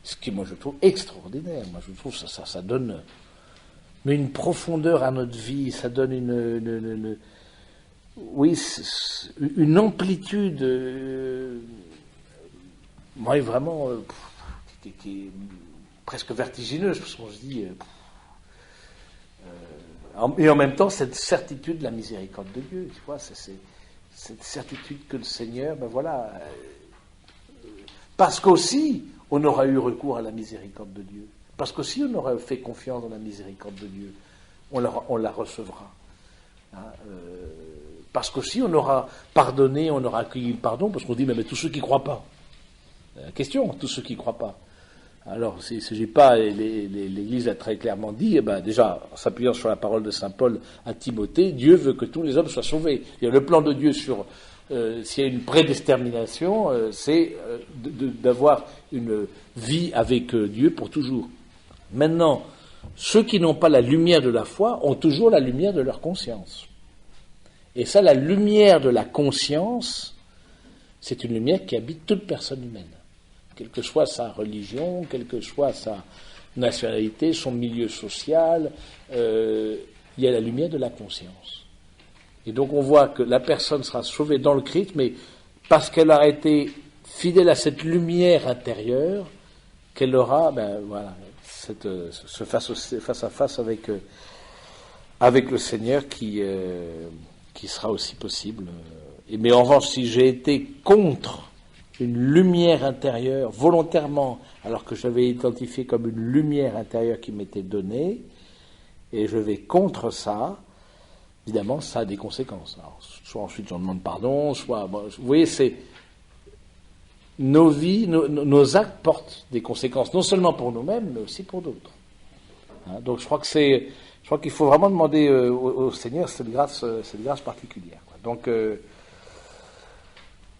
Ce qui, moi, je trouve extraordinaire. Moi, je trouve ça donne une profondeur à notre vie, ça donne une amplitude, vraiment, qui est presque vertigineuse, parce qu'on se dit... et en même temps, cette certitude de la miséricorde de Dieu, tu vois, c'est cette certitude que le Seigneur, ben voilà, parce qu'aussi on aura eu recours à la miséricorde de Dieu, parce qu'aussi on aura fait confiance dans la miséricorde de Dieu, on la recevra. Hein, parce qu'aussi on aura pardonné, on aura accueilli le pardon, parce qu'on dit, mais tous ceux qui ne croient pas. La question, tous ceux qui ne croient pas. Alors, il ne s'agit pas, l'Église a très clairement dit, déjà, en s'appuyant sur la parole de saint Paul à Timothée, Dieu veut que tous les hommes soient sauvés. Le plan de Dieu sur, s'il y a une prédestination, c'est d'avoir une vie avec Dieu pour toujours. Maintenant, ceux qui n'ont pas la lumière de la foi ont toujours la lumière de leur conscience. Et ça, la lumière de la conscience, c'est une lumière qui habite toute personne humaine. Quelle que soit sa religion, quelle que soit sa nationalité, son milieu social, il y a la lumière de la conscience. Et donc on voit que la personne sera sauvée dans le Christ, mais parce qu'elle aura été fidèle à cette lumière intérieure, qu'elle aura, ce face à face avec le Seigneur qui sera aussi possible. Mais en revanche, si j'ai été contre une lumière intérieure, volontairement, alors que j'avais identifié comme une lumière intérieure qui m'était donnée, et je vais contre ça, évidemment, ça a des conséquences. Alors, soit ensuite j'en demande pardon, soit... vous voyez, c'est... Nos vies, nos actes portent des conséquences, non seulement pour nous-mêmes, mais aussi pour d'autres. Hein, donc je crois qu'il faut vraiment demander au Seigneur cette grâce particulière. Quoi. Donc...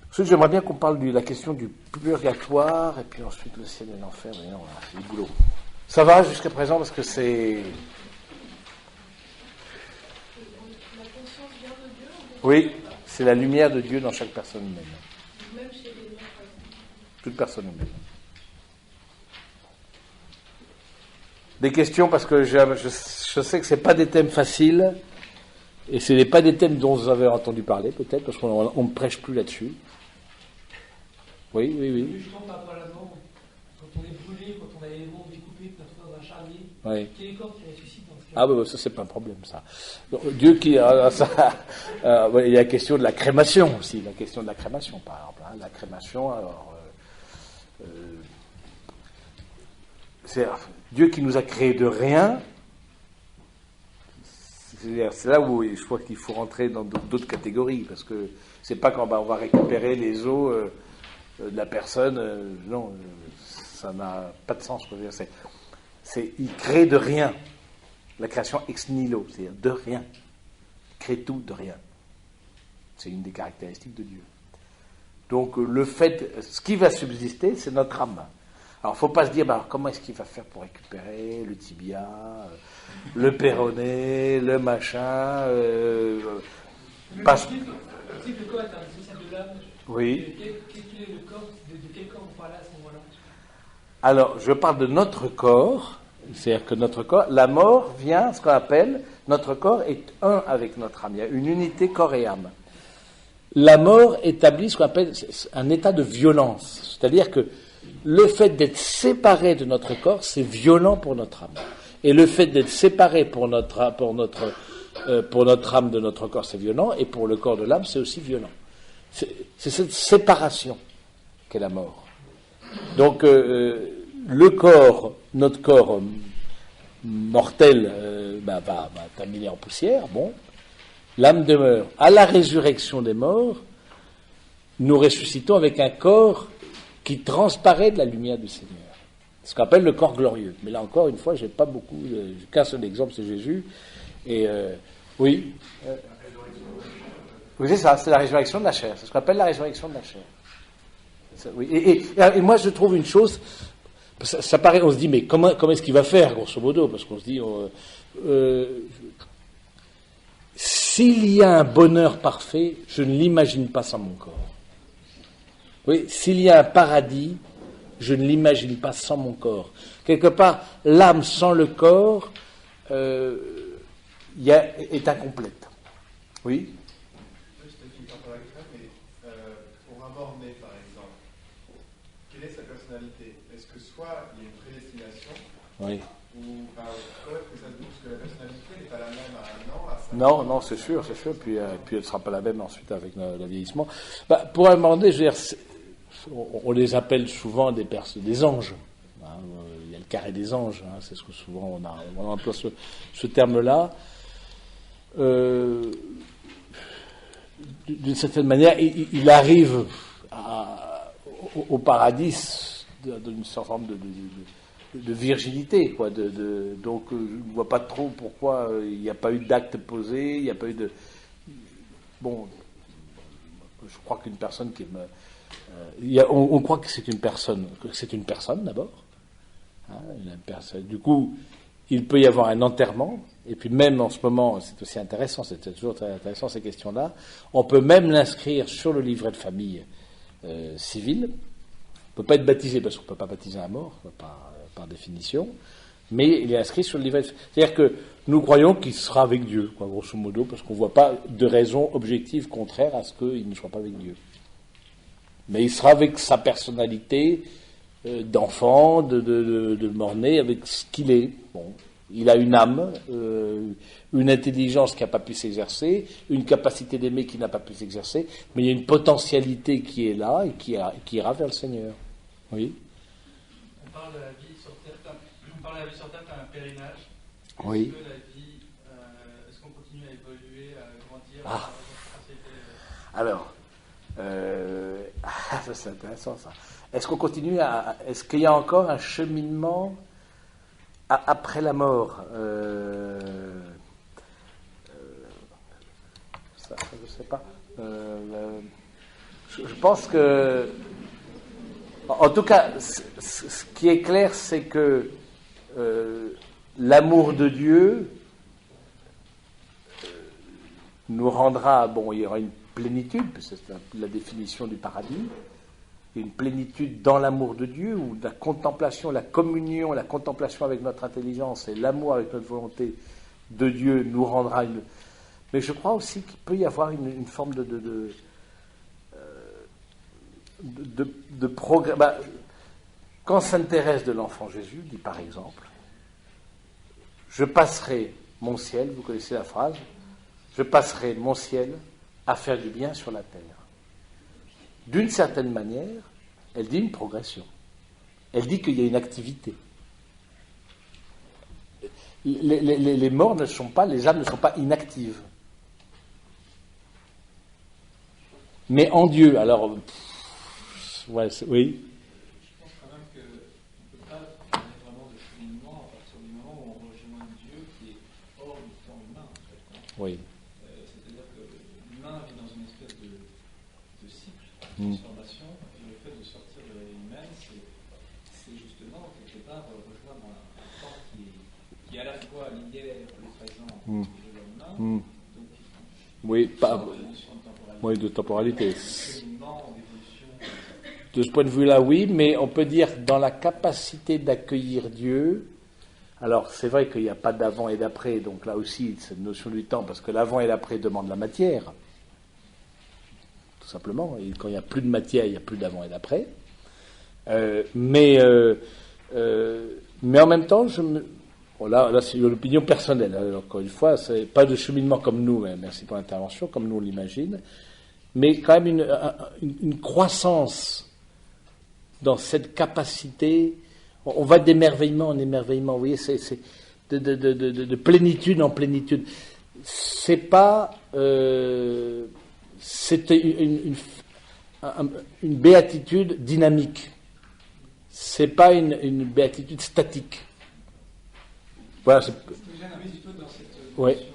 Ensuite, j'aimerais bien qu'on parle de la question du purgatoire, et puis ensuite le ciel et l'enfer, mais non, c'est du boulot. Ça va jusqu'à présent, parce que c'est...
La conscience vient de Dieu?
Oui, c'est la lumière de Dieu dans chaque personne humaine.
Même chez les autres, par exemple.
Toute personne humaine. Des questions, parce que je sais que ce n'est pas des thèmes faciles, et ce n'est pas des thèmes dont vous avez entendu parler, peut-être, parce qu'on ne prêche plus là-dessus. Oui.
Justement, par rapport à la mort, quand on est brûlé, quand on a les membres découpés, parfois dans un charnier,
oui.
quel est le corps qui ressuscite dans ce cas?
Ah oui, ça c'est pas un problème, ça. Donc, Dieu qui... il y a la question de la crémation aussi, la question de la crémation, par exemple. Hein, la crémation, alors... c'est Dieu qui nous a créé de rien. C'est là où je crois qu'il faut rentrer dans d'autres catégories, parce que c'est pas quand on va récupérer les os de la personne, non, ça n'a pas de sens. Il crée de rien. La création ex nihilo, c'est-à-dire de rien. Il crée tout de rien. C'est une des caractéristiques de Dieu. Donc ce qui va subsister, c'est notre âme. Alors, il ne faut pas se dire, comment est-ce qu'il va faire pour récupérer le tibia, le péroné, le machin.
Parce que le corps est indissociable de l'âme.
Oui.
Quel est le corps? De quel corps on parle à ce moment-là?
Alors, je parle de notre corps, c'est-à-dire que notre corps, la mort vient, ce qu'on appelle, notre corps est un avec notre âme. Il y a une unité corps et âme. La mort établit ce qu'on appelle un état de violence, c'est-à-dire que le fait d'être séparé de notre corps, c'est violent pour notre âme. Et le fait d'être séparé pour notre âme de notre corps, c'est violent, et pour le corps de l'âme, c'est aussi violent. C'est cette séparation qu'est la mort. Donc, notre corps mortel, va terminer en poussière, bon. L'âme demeure. À la résurrection des morts, nous ressuscitons avec un corps qui transparaît de la lumière du Seigneur. Ce qu'on appelle le corps glorieux. Mais là encore, une fois, j'ai pas beaucoup, j'ai qu'un seul exemple, c'est Jésus. Et oui. Oui, c'est ça, c'est la résurrection de la chair. C'est ce qu'on appelle la résurrection de la chair. Ça, oui. Et moi, je trouve une chose, ça paraît, on se dit, mais comment est-ce qu'il va faire, grosso modo? Parce qu'on se dit, s'il y a un bonheur parfait, je ne l'imagine pas sans mon corps. Oui, s'il y a un paradis, je ne l'imagine pas sans mon corps. Quelque part, l'âme sans le corps est incomplète. Oui.
Juste une question par exemple, mais pour un mort-né, par exemple, quelle est sa personnalité? Est-ce que soit il y a une prédestination,
Oui.
ou comment est-ce que ça se dit? Parce que la personnalité n'est pas la même à un an, à 5
Non,
ans.
non, c'est sûr. Puis elle ne sera pas la même ensuite avec le vieillissement. Pour un moment donné, je veux dire, on les appelle souvent des anges. Hein, il y a le carré des anges, hein, c'est ce que souvent on emploie ce terme-là. D'une certaine manière, il arrive au paradis d'une certaine forme de virginité, quoi. Donc, je ne vois pas trop pourquoi il n'y a pas eu d'acte posé, il n'y a pas eu de. Bon, je crois qu'une personne qui on croit que c'est une personne, d'abord. Hein, une personne. Du coup, il peut y avoir un enterrement, et puis même en ce moment, c'est aussi intéressant, c'est toujours très intéressant ces questions-là, on peut même l'inscrire sur le livret de famille civil. On ne peut pas être baptisé, parce qu'on ne peut pas baptiser un mort, par définition, mais il est inscrit sur le livret de famille. C'est-à-dire que nous croyons qu'il sera avec Dieu, quoi, grosso modo, parce qu'on ne voit pas de raison objective contraire à ce qu'il ne soit pas avec Dieu. Mais il sera avec sa personnalité d'enfant, de mort-né, avec ce qu'il est. Bon, il a une âme, une intelligence qui n'a pas pu s'exercer, une capacité d'aimer qui n'a pas pu s'exercer, mais il y a une potentialité qui est là et qui ira vers le Seigneur. Oui.
On parle de la vie sur Terre comme un pèlerinage.
Oui.
Est-ce que la vie, est-ce qu'on continue à évoluer, à grandir,
Ah. Alors, ça c'est intéressant ça. Est-ce qu'on continue est-ce qu'il y a encore un cheminement après la mort? Ça, je ne sais pas. Je pense que, en tout cas, ce qui est clair, c'est que l'amour de Dieu nous rendra, bon, il y aura une plénitude, parce que c'est la définition du paradis, une plénitude dans l'amour de Dieu, où la contemplation, la communion, la contemplation avec notre intelligence et l'amour avec notre volonté de Dieu nous rendra une... Mais je crois aussi qu'il peut y avoir une forme de progrès. Quand Sainte Thérèse de l'Enfant Jésus dit par exemple, je passerai mon ciel, vous connaissez la phrase, je passerai mon ciel à faire du bien sur la terre. D'une certaine manière, elle dit une progression. Elle dit qu'il y a une activité. Les morts ne sont pas, les âmes ne sont pas inactives. Mais en Dieu, alors... ouais, oui.
Je pense quand même qu'on ne peut pas parler vraiment de cheminement à partir du moment où on rejoint Dieu qui est hors du temps humain, en fait.
Oui.
C'est-à-dire que l'humain vit dans une espèce de cycle de transformation, et le fait de sortir de la vie humaine, c'est justement, quelque part, rejoindre un temps qui est à la fois l'hier, le présent et le lendemain. Donc,
oui, pas... Oui, de temporalité. De ce point de vue-là, oui, mais on peut dire dans la capacité d'accueillir Dieu. Alors, c'est vrai qu'il n'y a pas d'avant et d'après, donc là aussi, cette notion du temps, parce que l'avant et l'après demandent la matière, tout simplement. Et quand il n'y a plus de matière, il n'y a plus d'avant et d'après. Mais en même temps, bon, là, c'est l'opinion personnelle. Alors, encore une fois, c'est pas de cheminement comme nous, merci pour l'intervention, comme nous on l'imagine, mais quand même une croissance dans cette capacité. On va d'émerveillement en émerveillement, vous voyez, c'est de plénitude en plénitude. C'est pas... c'était une béatitude dynamique. C'est pas une béatitude statique. Voilà,
ce qui me gêne un petit peu dans cette
oui.
notion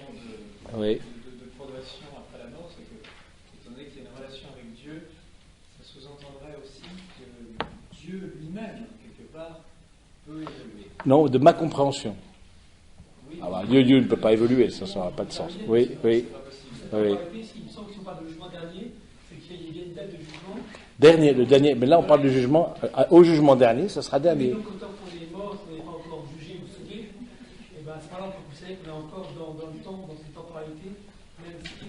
de progression après la mort, c'est que, étant donné qu'il y a une relation avec Dieu, ça sous-entendrait aussi que Dieu lui-même, quelque part, peut évoluer.
Non, de ma compréhension.
Oui,
Dieu ne peut pas évoluer, ça n'aura pas de sens. Oui.
Il me semble que si on parle de jugement dernier, c'est qu'il y a une date de jugement.
Le dernier, mais là on parle du jugement, au jugement dernier, ça sera dernier.
Donc, autant qu'on est mort, qu'on n'est pas encore jugé ou sauvé, et ben, à ce moment-là, on peut considérer qu'on est encore dans le temps, dans une temporalité, même si.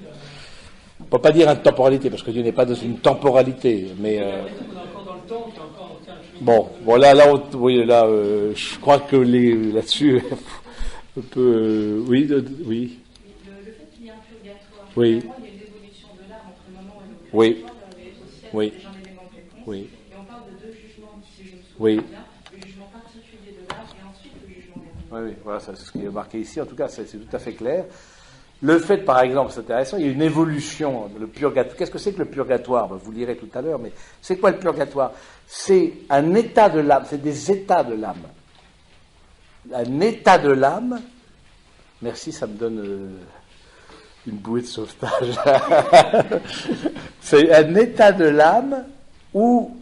On ne peut pas dire une temporalité, parce que Dieu n'est pas dans une temporalité, mais.
On est encore dans le temps qui est encore un
Bon, oui, là, je crois que là-dessus, un peu, oui.
Le fait qu'il y ait un purgatoire,
Oui.
finalement, il y a une évolution de l'âme entre le moment où elle est au
Oui.
purgatoire et au ciel,
Oui.
c'est déjà un élément quelconque.
Oui.
Et on parle de deux jugements, si je me souviens
Oui.
bien, le jugement particulier de l'âme et ensuite le jugement dernier.
Oui, voilà, c'est ce qui est marqué ici. En tout cas, c'est tout à fait clair. Le fait, par exemple, c'est intéressant, il y a une évolution. Le purgatoire. Qu'est-ce que c'est que le purgatoire? Vous le lirez tout à l'heure, mais c'est quoi le purgatoire? C'est un état de l'âme, c'est des états de l'âme. Un état de l'âme, merci, ça me donne une bouée de sauvetage. C'est un état de l'âme où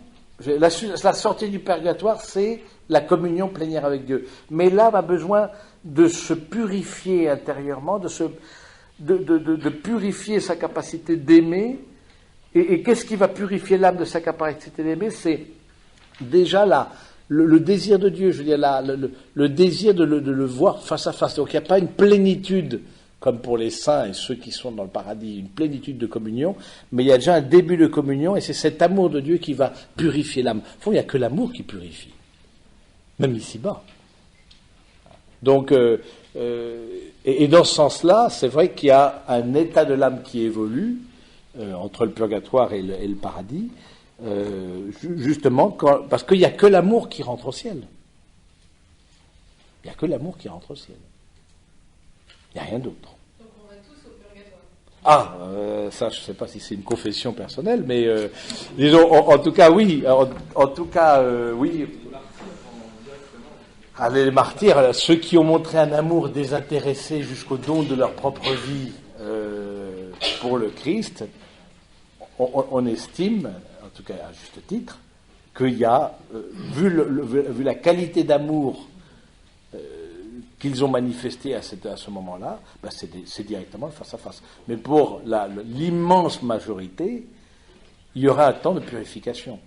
la sortie du purgatoire, c'est la communion plénière avec Dieu. Mais l'âme a besoin de se purifier intérieurement, de purifier sa capacité d'aimer. Et qu'est-ce qui va purifier l'âme de sa capacité d'aimer? C'est déjà le désir de Dieu, je veux dire, le désir de le voir face à face. Donc il n'y a pas une plénitude, comme pour les saints et ceux qui sont dans le paradis, une plénitude de communion, mais il y a déjà un début de communion, et c'est cet amour de Dieu qui va purifier l'âme. Au fond, il n'y a que l'amour qui purifie, même ici-bas. Donc, et dans ce sens-là, c'est vrai qu'il y a un état de l'âme qui évolue entre le purgatoire et le paradis, justement, parce qu'il n'y a que l'amour qui rentre au ciel. Il n'y a que l'amour qui rentre au ciel. Il n'y a rien d'autre.
Donc on va tous au purgatoire.
Ça, je ne sais pas si c'est une confession personnelle, mais disons, en tout cas, oui. En tout cas, oui. Allez, les martyrs, ceux qui ont montré un amour désintéressé jusqu'au don de leur propre vie pour le Christ, on estime, en tout cas à juste titre, qu'il y a, vu la qualité d'amour qu'ils ont manifesté à ce moment-là, c'est directement le face-à-face. Mais pour l'immense majorité, il y aura un temps de purification.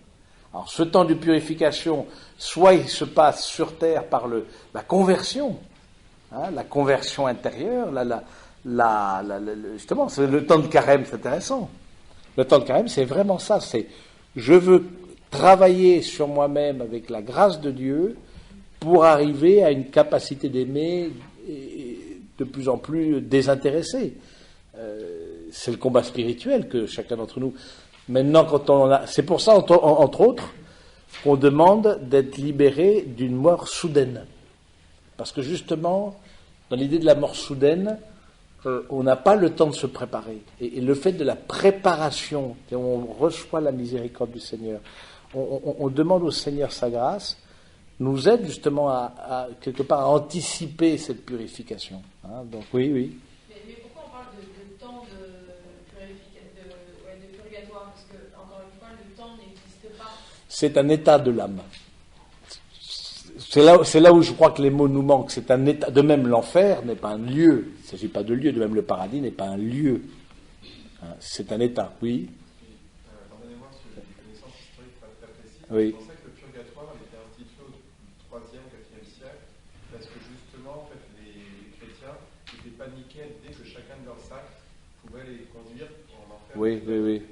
Alors ce temps de purification, soit il se passe sur terre par la conversion, la conversion intérieure, justement, c'est le temps de carême, c'est intéressant. Le temps de carême, c'est vraiment ça, c'est je veux travailler sur moi-même avec la grâce de Dieu pour arriver à une capacité d'aimer de plus en plus désintéressée. C'est le combat spirituel que chacun d'entre nous... Maintenant, c'est pour ça, entre autres, qu'on demande d'être libéré d'une mort soudaine. Parce que justement, dans l'idée de la mort soudaine, on n'a pas le temps de se préparer. Et le fait de la préparation, on reçoit la miséricorde du Seigneur, on demande au Seigneur sa grâce, nous aide justement à quelque part à anticiper cette purification. Donc oui.
Mais pourquoi on parle de temps de purgatoire? Parce que, encore une fois, le temps n'existe pas.
C'est un état de l'âme. C'est là où je crois que les mots nous manquent. C'est un état. De même, l'enfer n'est pas un lieu. Il ne s'agit pas de lieu. De même, le paradis n'est pas un lieu. C'est un état, oui.
Pardonnez-moi, parce que j'ai une connaissance historique pas précise.
Oui.
Je pensais que le purgatoire avait été institué au 3e, 4e siècle, parce que justement, en fait, les chrétiens étaient paniqués à l'idée que chacun de leurs actes pouvait les conduire en enfer.
Oui.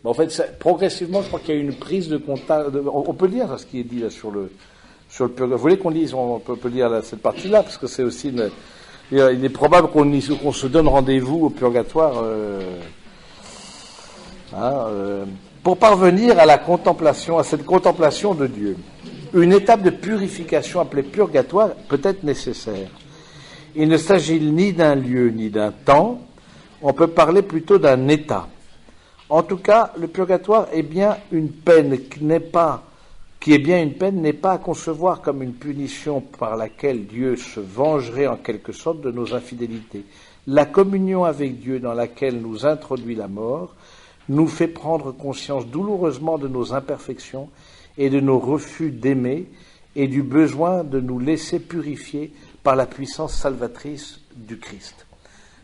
En fait, progressivement, je crois qu'il y a eu une prise de contact. On peut lire ce qui est dit là sur le purgatoire. Vous voulez qu'on lise? On peut lire cette partie-là, parce que c'est aussi il est probable qu'on se donne rendez-vous au purgatoire pour parvenir à à cette contemplation de Dieu. Une étape de purification appelée purgatoire peut être nécessaire. Il ne s'agit ni d'un lieu ni d'un temps, on peut parler plutôt d'un état. En tout cas, le purgatoire est bien une peine n'est pas à concevoir comme une punition par laquelle Dieu se vengerait en quelque sorte de nos infidélités. La communion avec Dieu dans laquelle nous introduit la mort nous fait prendre conscience douloureusement de nos imperfections et de nos refus d'aimer et du besoin de nous laisser purifier par la puissance salvatrice du Christ.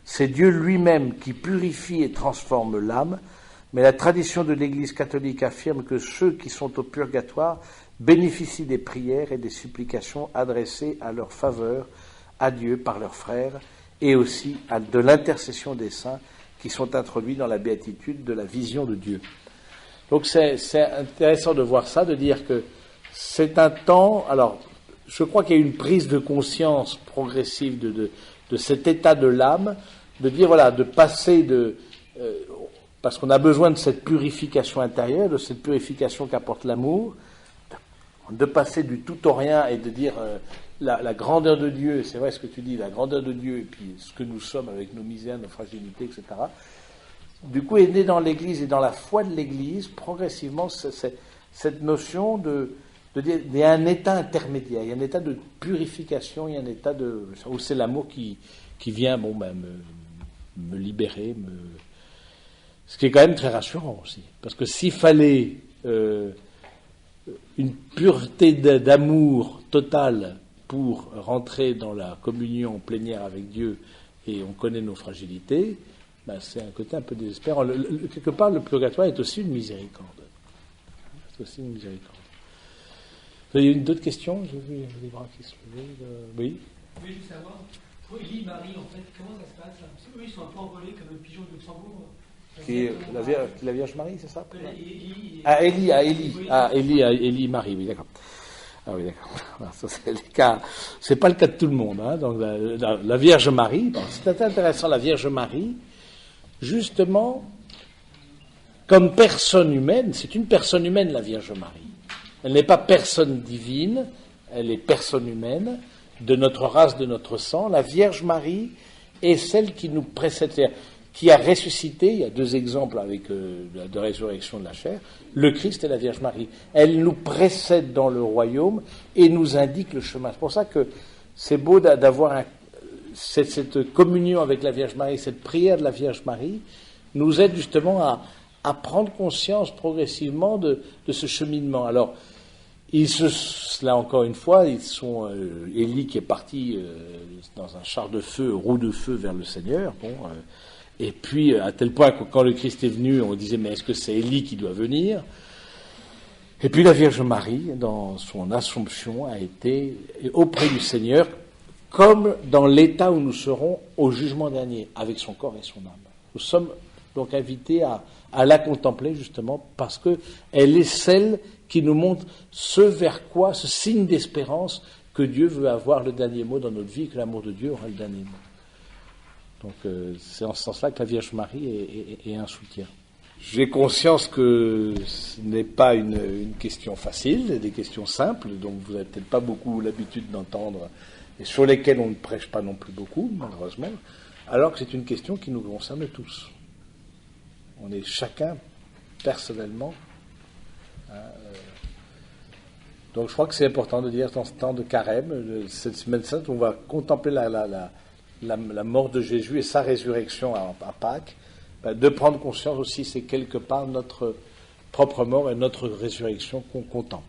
C'est Dieu lui-même qui purifie et transforme l'âme, mais la tradition de l'Église catholique affirme que ceux qui sont au purgatoire bénéficient des prières et des supplications adressées à leur faveur à Dieu par leurs frères et aussi de l'intercession des saints qui sont introduits dans la béatitude de la vision de Dieu. Donc c'est intéressant de voir ça, de dire que c'est un temps. Alors, je crois qu'il y a une prise de conscience progressive de cet état de l'âme, de dire voilà, de passer parce qu'on a besoin de cette purification intérieure, de cette purification qu'apporte l'amour, de passer du tout au rien et de dire la grandeur de Dieu, c'est vrai ce que tu dis, la grandeur de Dieu et puis ce que nous sommes avec nos misères, nos fragilités, etc. Du coup est né dans l'Église et dans la foi de l'Église progressivement cette notion de dire il y a un état intermédiaire, il y a un état de purification, il y a un état où c'est l'amour qui vient me libérer, ce qui est quand même très rassurant aussi, parce que s'il fallait une pureté d'amour totale pour rentrer dans la communion plénière avec Dieu, et on connaît nos fragilités, c'est un côté un peu désespérant. Quelque part, le purgatoire est aussi une miséricorde. C'est aussi une miséricorde. Vous avez d'autres questions? J'ai vu les bras qui se levaient. Oui.
Je voulais juste savoir, pour Élie et Marie, en fait, comment ça se passe là? Parce qu'eux, ils sont un peu envolés comme un pigeon de Luxembourg.
La Vierge Marie, c'est ça? Élie Marie, oui, d'accord. Ah oui, d'accord. Ça, c'est les cas. C'est pas le cas de tout le monde. Hein. Donc la Vierge Marie, c'est intéressant. La Vierge Marie, justement, comme personne humaine, c'est une personne humaine, la Vierge Marie. Elle n'est pas personne divine, elle est personne humaine, de notre race, de notre sang. La Vierge Marie est celle qui nous précède, qui a ressuscité, il y a deux exemples avec de résurrection de la chair, le Christ et la Vierge Marie. Elle nous précède dans le royaume et nous indique le chemin. C'est pour ça que c'est beau d'avoir cette communion avec la Vierge Marie, cette prière de la Vierge Marie, nous aide justement à prendre conscience progressivement de ce cheminement. Alors, là encore une fois, ils sont Élie qui est parti dans un char de feu, roue de feu vers le Seigneur, et puis à tel point que quand le Christ est venu, on disait mais est-ce que c'est Élie qui doit venir? Et puis la Vierge Marie, dans son Assomption, a été auprès du Seigneur, comme dans l'état où nous serons au jugement dernier, avec son corps et son âme. Nous sommes donc invités à la contempler justement parce que elle est celle qui nous montre ce vers quoi, ce signe d'espérance que Dieu veut avoir le dernier mot dans notre vie, que l'amour de Dieu aura le dernier mot. Donc c'est en ce sens-là que la Vierge Marie est un soutien. J'ai conscience que ce n'est pas une question facile, des questions simples, donc vous n'avez peut-être pas beaucoup l'habitude d'entendre, et sur lesquelles on ne prêche pas non plus beaucoup, malheureusement, alors que c'est une question qui nous concerne tous. On est chacun, personnellement. Donc je crois que c'est important de dire dans ce temps de carême, cette semaine sainte, on va contempler la mort de Jésus et sa résurrection à Pâques, de prendre conscience aussi, c'est quelque part notre propre mort et notre résurrection qu'on contemple.